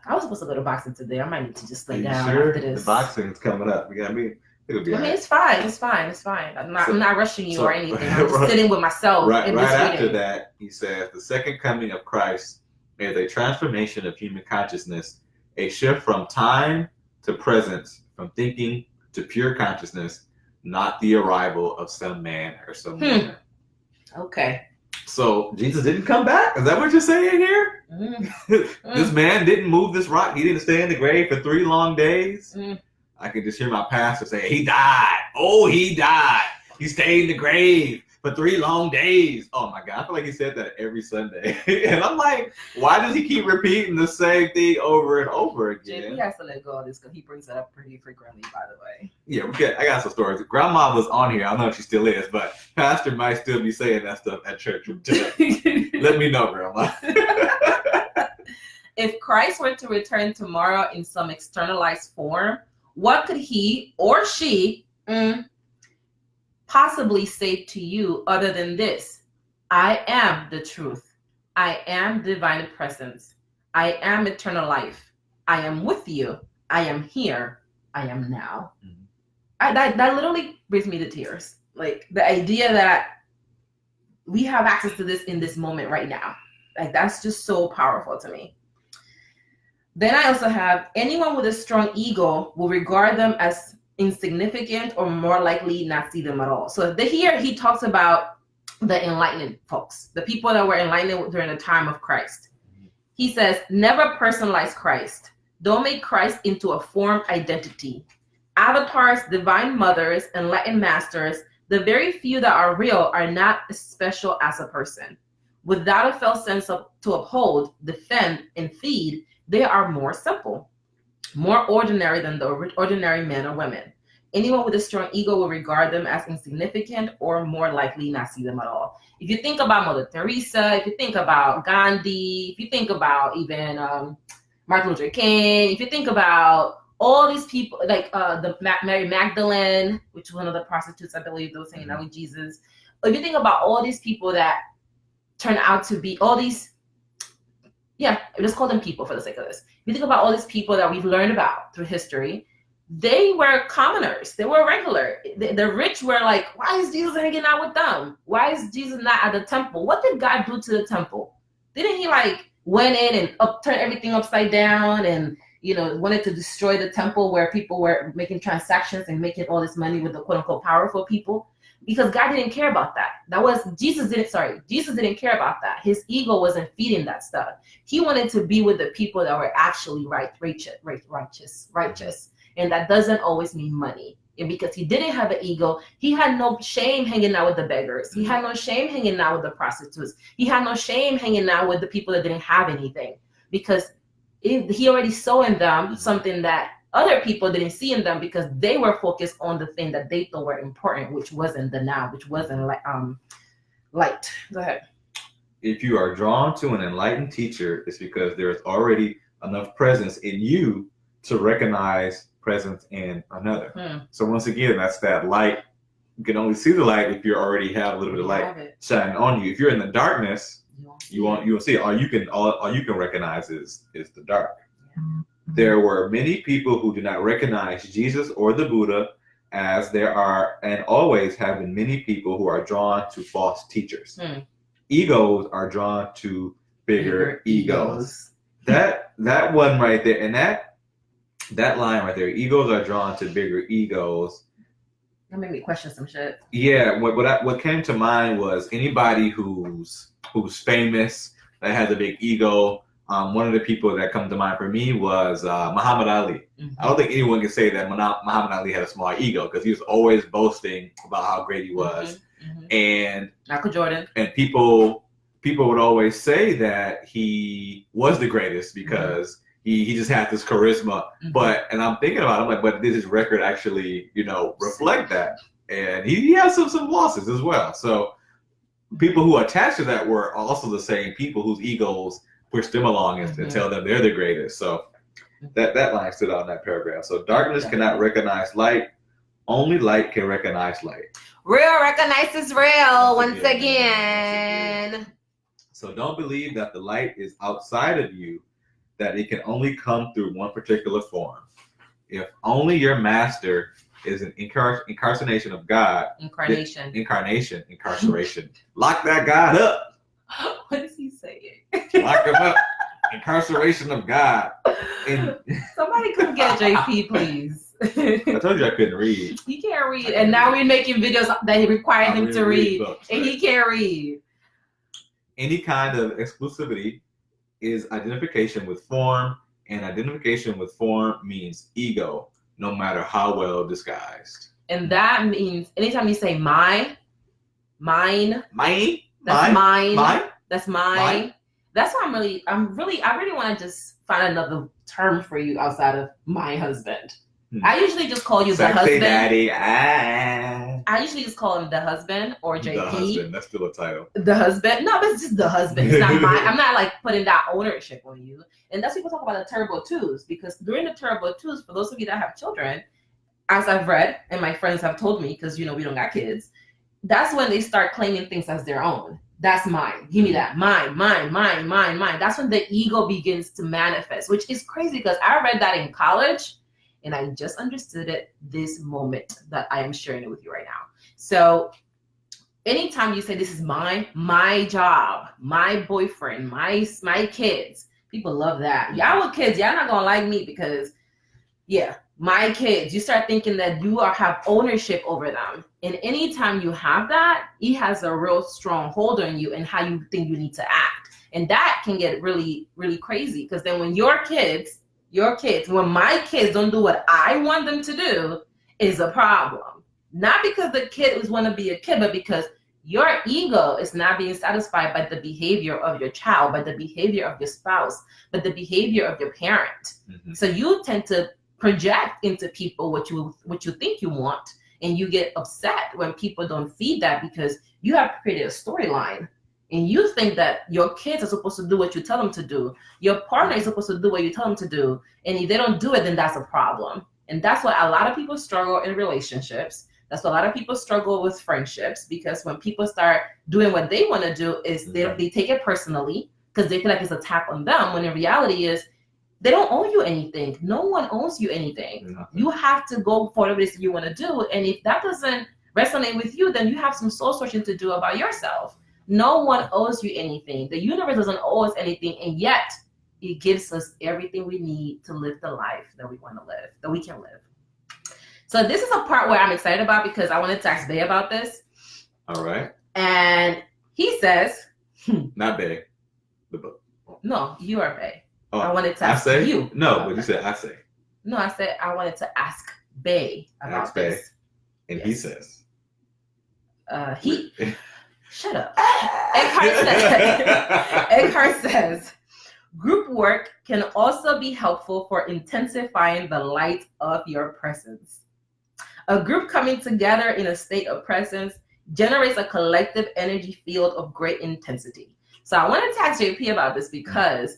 [SPEAKER 1] I was supposed to go to boxing today. I might need to just lay down
[SPEAKER 2] sure?
[SPEAKER 1] After this.
[SPEAKER 2] The boxing's coming up. It'll be
[SPEAKER 1] it's fine. I'm not rushing you or anything. I'm just sitting with myself.
[SPEAKER 2] Right after that, he says, the second coming of Christ is a transformation of human consciousness, a shift from time to presence, from thinking to pure consciousness, not the arrival of some man or some woman.
[SPEAKER 1] Okay.
[SPEAKER 2] So Jesus didn't come back? Is that what you're saying here? This man didn't move this rock. He didn't stay in the grave for 3 long days. I can just hear my pastor say, he died. Oh, he died. He stayed in the grave for 3 long days. Oh my God. I feel like he said that every Sunday. And I'm like, why does he keep repeating the same thing over and over again?
[SPEAKER 1] JP has to let go of this because he brings it up pretty frequently, by the way.
[SPEAKER 2] Yeah, I got some stories. Grandma was on here. I don't know if she still is, but pastor might still be saying that stuff at church. Let me know, Grandma.
[SPEAKER 1] If Christ were to return tomorrow in some externalized form, what could he or she possibly say to you other than this? I am the truth. I am divine presence. I am eternal life. I am with you. I am here. I am now. That literally brings me to tears. Like the idea that we have access to this in this moment right now. Like that's just so powerful to me. Then I also have anyone with a strong ego will regard them as insignificant or more likely not see them at all. So here he talks about the enlightened folks, the people that were enlightened during the time of Christ. He says, never personalize Christ. Don't make Christ into a form identity. Avatars, divine mothers, enlightened masters, the very few that are real are not as special as a person. Without a felt sense to uphold, defend, and feed, they are more simple, more ordinary than the ordinary men or women. Anyone with a strong ego will regard them as insignificant or more likely not see them at all. If you think about Mother Teresa, if you think about Gandhi, if you think about even Martin Luther King, if you think about all these people, like Mary Magdalene, which was one of the prostitutes, I believe, that was hanging out with Jesus. If you think about all these people that turn out to be all these, let's call them people for the sake of this. If you think about all these people that we've learned about through history, they were commoners. They were regular. The rich were like, why is Jesus hanging out with them? Why is Jesus not at the temple? What did God do to the temple? Didn't he went in and turn everything upside down and, wanted to destroy the temple where people were making transactions and making all this money with the quote unquote powerful people? Because God didn't care about that. Jesus didn't care about that. His ego wasn't feeding that stuff. He wanted to be with the people that were actually righteous. And that doesn't always mean money. And because he didn't have an ego, he had no shame hanging out with the beggars. He had no shame hanging out with the prostitutes. He had no shame hanging out with the people that didn't have anything. Because he already saw in them something that other people didn't see in them because they were focused on the thing that they thought were important, which wasn't the now, which wasn't light. Go ahead.
[SPEAKER 2] If you are drawn to an enlightened teacher, it's because there is already enough presence in you to recognize presence in another. So once again, that's that light. You can only see the light if you already have a little bit of light shining on you. If you're in the darkness, you won't see it. All you can recognize is the dark. There were many people who did not recognize Jesus or the Buddha as there are and always have been many people who are drawn to false teachers. Egos are drawn to bigger egos. That one right there, and that line right there, egos are drawn to bigger egos.
[SPEAKER 1] That made me question some shit.
[SPEAKER 2] Yeah, what came to mind was anybody who's famous that has a big ego. One of the people that come to mind for me was Muhammad Ali. Mm-hmm. I don't think anyone can say that Muhammad Ali had a small ego because he was always boasting about how great he was. Mm-hmm. And
[SPEAKER 1] Michael Jordan.
[SPEAKER 2] And people would always say that he was the greatest because he just had this charisma. Mm-hmm. And I'm thinking about it, I'm like, but did his record actually, reflect that? And he has some losses as well. So people who attach to that were also the same people whose egos push them along and tell them they're the greatest. So that line stood out in that paragraph. So darkness cannot recognize light. Only light can recognize light.
[SPEAKER 1] Real recognizes real once again.
[SPEAKER 2] So don't believe that the light is outside of you, that it can only come through one particular form. If only your master is an incarnation of God. Incarceration. Lock that God up.
[SPEAKER 1] What is he saying?
[SPEAKER 2] Lock him up. Incarceration of God.
[SPEAKER 1] Somebody come get JP, please.
[SPEAKER 2] I told you I couldn't read.
[SPEAKER 1] He can't read. And now we're making videos that require him to read. Books, and he can't read.
[SPEAKER 2] Any kind of exclusivity is identification with form, and identification with form means ego, no matter how well disguised.
[SPEAKER 1] And that means anytime you say mine, that's mine. That's mine. That's why I really want to just find another term for you outside of my husband. I usually just call you the husband. Daddy. I usually just call him the husband or JP.
[SPEAKER 2] The husband. That's still a title.
[SPEAKER 1] The husband. No, but it's just the husband. It's not mine. I'm not like putting that ownership on you. And that's what people talk about the terrible twos, because during the terrible twos, for those of you that have children, as I've read and my friends have told me, because we don't got kids, that's when they start claiming things as their own. That's mine. Give me that. Mine. That's when the ego begins to manifest, which is crazy because I read that in college and I just understood it this moment that I am sharing it with you right now. So anytime you say this is mine, my job, my boyfriend, my kids, people love that. Y'all with kids, y'all not gonna like me because my kids, you start thinking that you have ownership over them. And anytime you have that, it has a real strong hold on you and how you think you need to act. And that can get really, really crazy. Because then when when my kids don't do what I want them to do, is a problem. Not because the kid want to be a kid, but because your ego is not being satisfied by the behavior of your child, by the behavior of your spouse, by the behavior of your parent. Mm-hmm. So you tend to project into people what you think you want, and you get upset when people don't feed that because you have created a storyline and you think that your kids are supposed to do what you tell them to do. Your partner is supposed to do what you tell them to do, and if they don't do it, then that's a problem. And that's why a lot of people struggle in relationships. That's why a lot of people struggle with friendships, because when people start doing what they want to do is they take it personally because they feel like it's an attack on them, when in reality is they don't owe you anything. No one owes you anything. Mm-hmm. You have to go for whatever it is you want to do. And if that doesn't resonate with you, then you have some soul searching to do about yourself. No one owes you anything. The universe doesn't owe us anything. And yet it gives us everything we need to live the life that we want to live, that we can live. So this is a part where I'm excited about because I wanted to ask Bay about this.
[SPEAKER 2] All right.
[SPEAKER 1] And he says...
[SPEAKER 2] Not Bay, the book.
[SPEAKER 1] No, you are Bay.
[SPEAKER 2] Oh,
[SPEAKER 1] I wanted to ask you.
[SPEAKER 2] No, but you said I say.
[SPEAKER 1] No, I said I wanted to ask Bay about this.
[SPEAKER 2] And yes. He says.
[SPEAKER 1] Shut up. Eckhart says, group work can also be helpful for intensifying the light of your presence. A group coming together in a state of presence generates a collective energy field of great intensity. So I wanted to ask JP about this because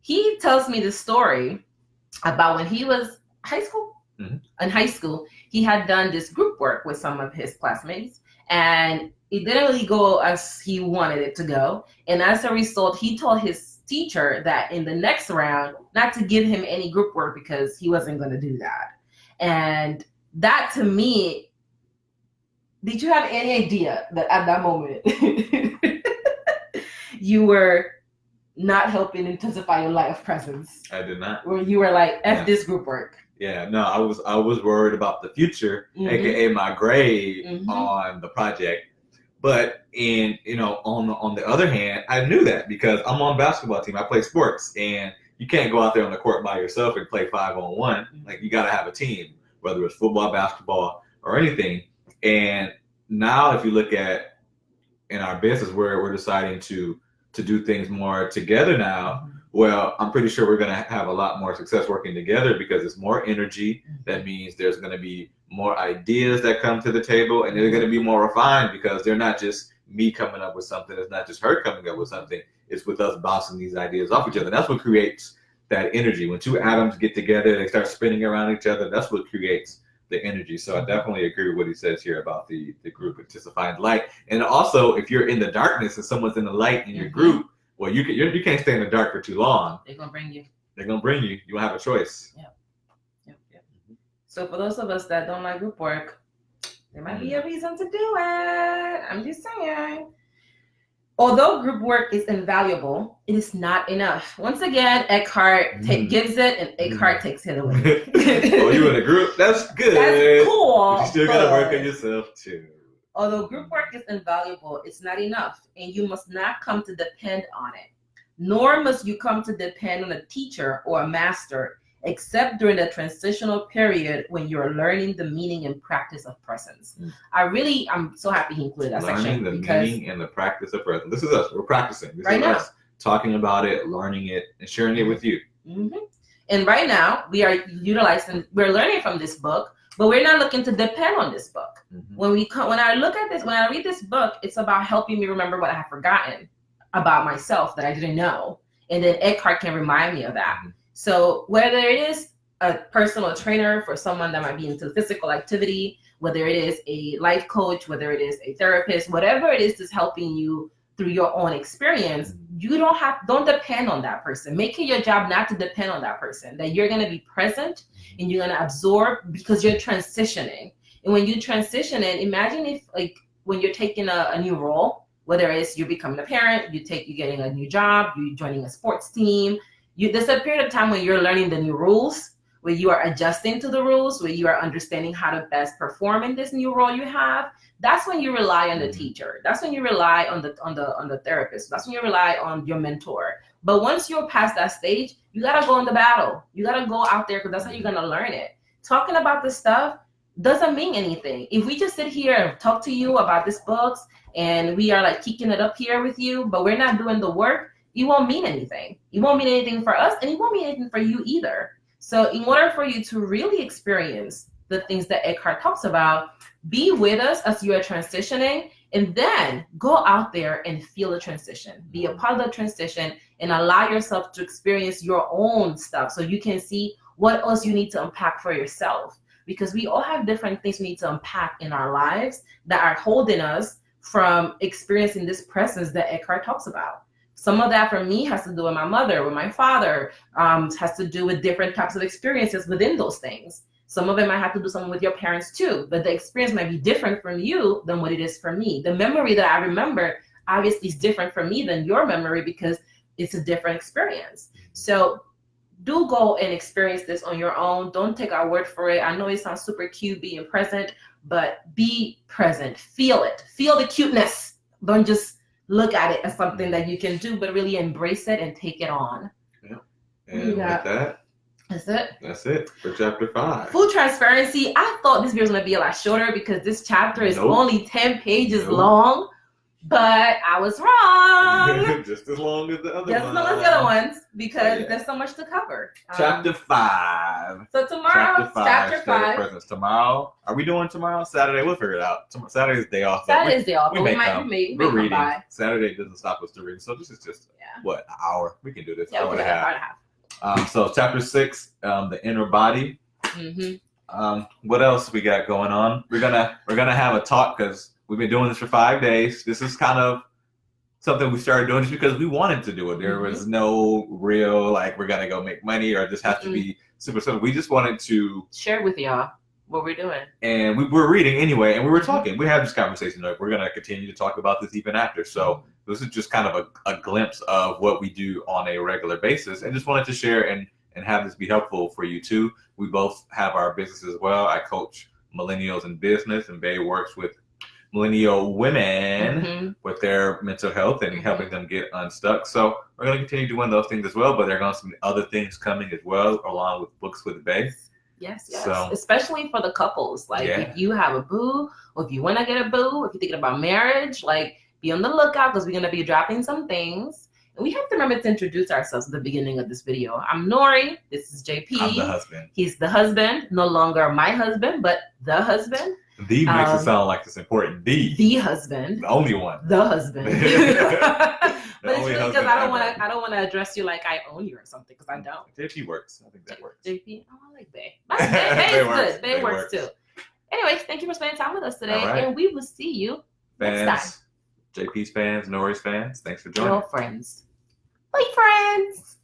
[SPEAKER 1] he tells me the story about when he was high school. Mm-hmm. In high school, he had done this group work with some of his classmates, and it didn't really go as he wanted it to go. And as a result, he told his teacher that in the next round, not to give him any group work because he wasn't going to do that. And that to me, did you have any idea that at that moment you were not helping intensify your life presence?
[SPEAKER 2] I did not.
[SPEAKER 1] Where you were like, F this group work.
[SPEAKER 2] Yeah, no, I was worried about the future, aka my grade on the project. But on the other hand, I knew that because I'm on basketball team. I play sports, and you can't go out there on the court by yourself and play 5-on-1. Like, you got to have a team, whether it's football, basketball, or anything. And now, if you look at in our business, we're deciding to do things more together now. Well, I'm pretty sure we're going to have a lot more success working together because it's more energy. That means there's going to be more ideas that come to the table, and they're going to be more refined because they're not just me coming up with something. It's not just her coming up with something. It's with us bouncing these ideas off each other. That's what creates that energy. When two atoms get together, they start spinning around each other. That's what creates the energy. So I definitely agree with what he says here about the group intensifying light. And also, if you're in the darkness and someone's in the light in your group, well, you can't stay in the dark for too long.
[SPEAKER 1] They're gonna bring you.
[SPEAKER 2] You don't have a choice.
[SPEAKER 1] Yep. So for those of us that don't like group work, there might be a reason to do it. I'm just saying. Although group work is invaluable, it is not enough. Once again, Eckhart gives it, and Eckhart takes it away.
[SPEAKER 2] Oh, you in a group? That's good.
[SPEAKER 1] That's cool.
[SPEAKER 2] But you still gotta work on yourself too.
[SPEAKER 1] Although group work is invaluable, it's not enough, and you must not come to depend on it. Nor must you come to depend on a teacher or a master, except during the transitional period when you're learning the meaning and practice of presence. I'm so happy he included that section.
[SPEAKER 2] Learning the meaning and the practice of presence. This is us. We're practicing. This
[SPEAKER 1] right
[SPEAKER 2] is
[SPEAKER 1] now.
[SPEAKER 2] Us talking about it, learning it, and sharing it with you.
[SPEAKER 1] And right now, we're learning from this book, but we're not looking to depend on this book. When I read this book, it's about helping me remember what I have forgotten about myself that I didn't know. And then Eckhart can remind me of that. So whether it is a personal trainer for someone that might be into physical activity, whether it is a life coach, whether it is a therapist, whatever it is that's helping you through your own experience, you don't depend on that person. Make it your job not to depend on that person, that you're going to be present and you're going to absorb because you're transitioning. And when you transition, and imagine if like when you're taking a new role, whether it's you're becoming a parent, you're getting a new job, you're joining a sports team, there's a period of time when you're learning the new rules, where you are adjusting to the rules, where you are understanding how to best perform in this new role you have. That's when you rely on the teacher. That's when you rely on the therapist. That's when you rely on your mentor. But once you're past that stage, you gotta go in the battle. You gotta go out there because that's how you're gonna learn it. Talking about this stuff doesn't mean anything. If we just sit here and talk to you about these books and we are like kicking it up here with you, but we're not doing the work, it won't mean anything. It won't mean anything for us, and it won't mean anything for you either. So in order for you to really experience the things that Eckhart talks about, be with us as you are transitioning, and then go out there and feel the transition. Be a part of the transition and allow yourself to experience your own stuff so you can see what else you need to unpack for yourself. Because we all have different things we need to unpack in our lives that are holding us from experiencing this presence that Eckhart talks about. Some of that for me has to do with my mother, with my father, has to do with different types of experiences within those things. Some of it might have to do something with your parents too, but the experience might be different from you than what it is for me. The memory that I remember obviously is different from me than your memory because it's a different experience. So do go and experience this on your own. Don't take our word for it. I know it sounds super cute being present, but be present. Feel it. Feel the cuteness. Don't just look at it as something that you can do, but really embrace it and take it on.
[SPEAKER 2] Yeah. And with that, that's it for chapter 5.
[SPEAKER 1] Full transparency, I thought this video was going to be a lot shorter because this chapter is only 10 pages long, but I was wrong.
[SPEAKER 2] Just as long as the other ones.
[SPEAKER 1] Just as long as the other ones because there's so much to cover.
[SPEAKER 2] Chapter 5.
[SPEAKER 1] So tomorrow, chapter 5.
[SPEAKER 2] Tomorrow, are we doing tomorrow? Saturday, we'll figure it out. Saturday's day off.
[SPEAKER 1] Saturday's day off,
[SPEAKER 2] we
[SPEAKER 1] but
[SPEAKER 2] may
[SPEAKER 1] We're
[SPEAKER 2] reading.
[SPEAKER 1] By.
[SPEAKER 2] Saturday doesn't stop us to read, so this is just, what, an hour? We can do this.
[SPEAKER 1] Yeah,
[SPEAKER 2] hour and a half. So chapter 6, the inner body. What else we got going on? We're gonna have a talk because we've been doing this for 5 days. This is kind of something we started doing just because we wanted to do it. There was no real, like, we're going to go make money or just have to be super simple. We just wanted to
[SPEAKER 1] share with y'all. What we're doing.
[SPEAKER 2] And we were reading anyway, and we were talking. We had this conversation. Like, we're going to continue to talk about this even after. So this is just kind of a glimpse of what we do on a regular basis, and just wanted to share and have this be helpful for you too. We both have our business as well. I coach millennials in business, and Bay works with millennial women with their mental health and helping them get unstuck. So we're going to continue doing those things as well, but there are going to be other things coming as well, along with Books with Bay.
[SPEAKER 1] Yes.
[SPEAKER 2] So,
[SPEAKER 1] especially for the couples. Like, if you have a boo, or if you want to get a boo, if you're thinking about marriage, like, be on the lookout, because we're going to be dropping some things. And we have to remember to introduce ourselves at the beginning of this video. I'm Nori. This is JP.
[SPEAKER 2] I'm the husband.
[SPEAKER 1] He's the husband. No longer my husband, but the husband.
[SPEAKER 2] The makes it sound like it's important. The husband. The only one.
[SPEAKER 1] The husband. But it's really because I don't want to address you like I own you or something, because I don't.
[SPEAKER 2] JP works. I think that works.
[SPEAKER 1] JP. Oh, I like Bay. Bay is good. Bay works too. Anyways, thank you for spending time with us today, and we will see you next time.
[SPEAKER 2] JP's fans, Nori's fans, thanks for joining.
[SPEAKER 1] Girlfriends. Bye, friends.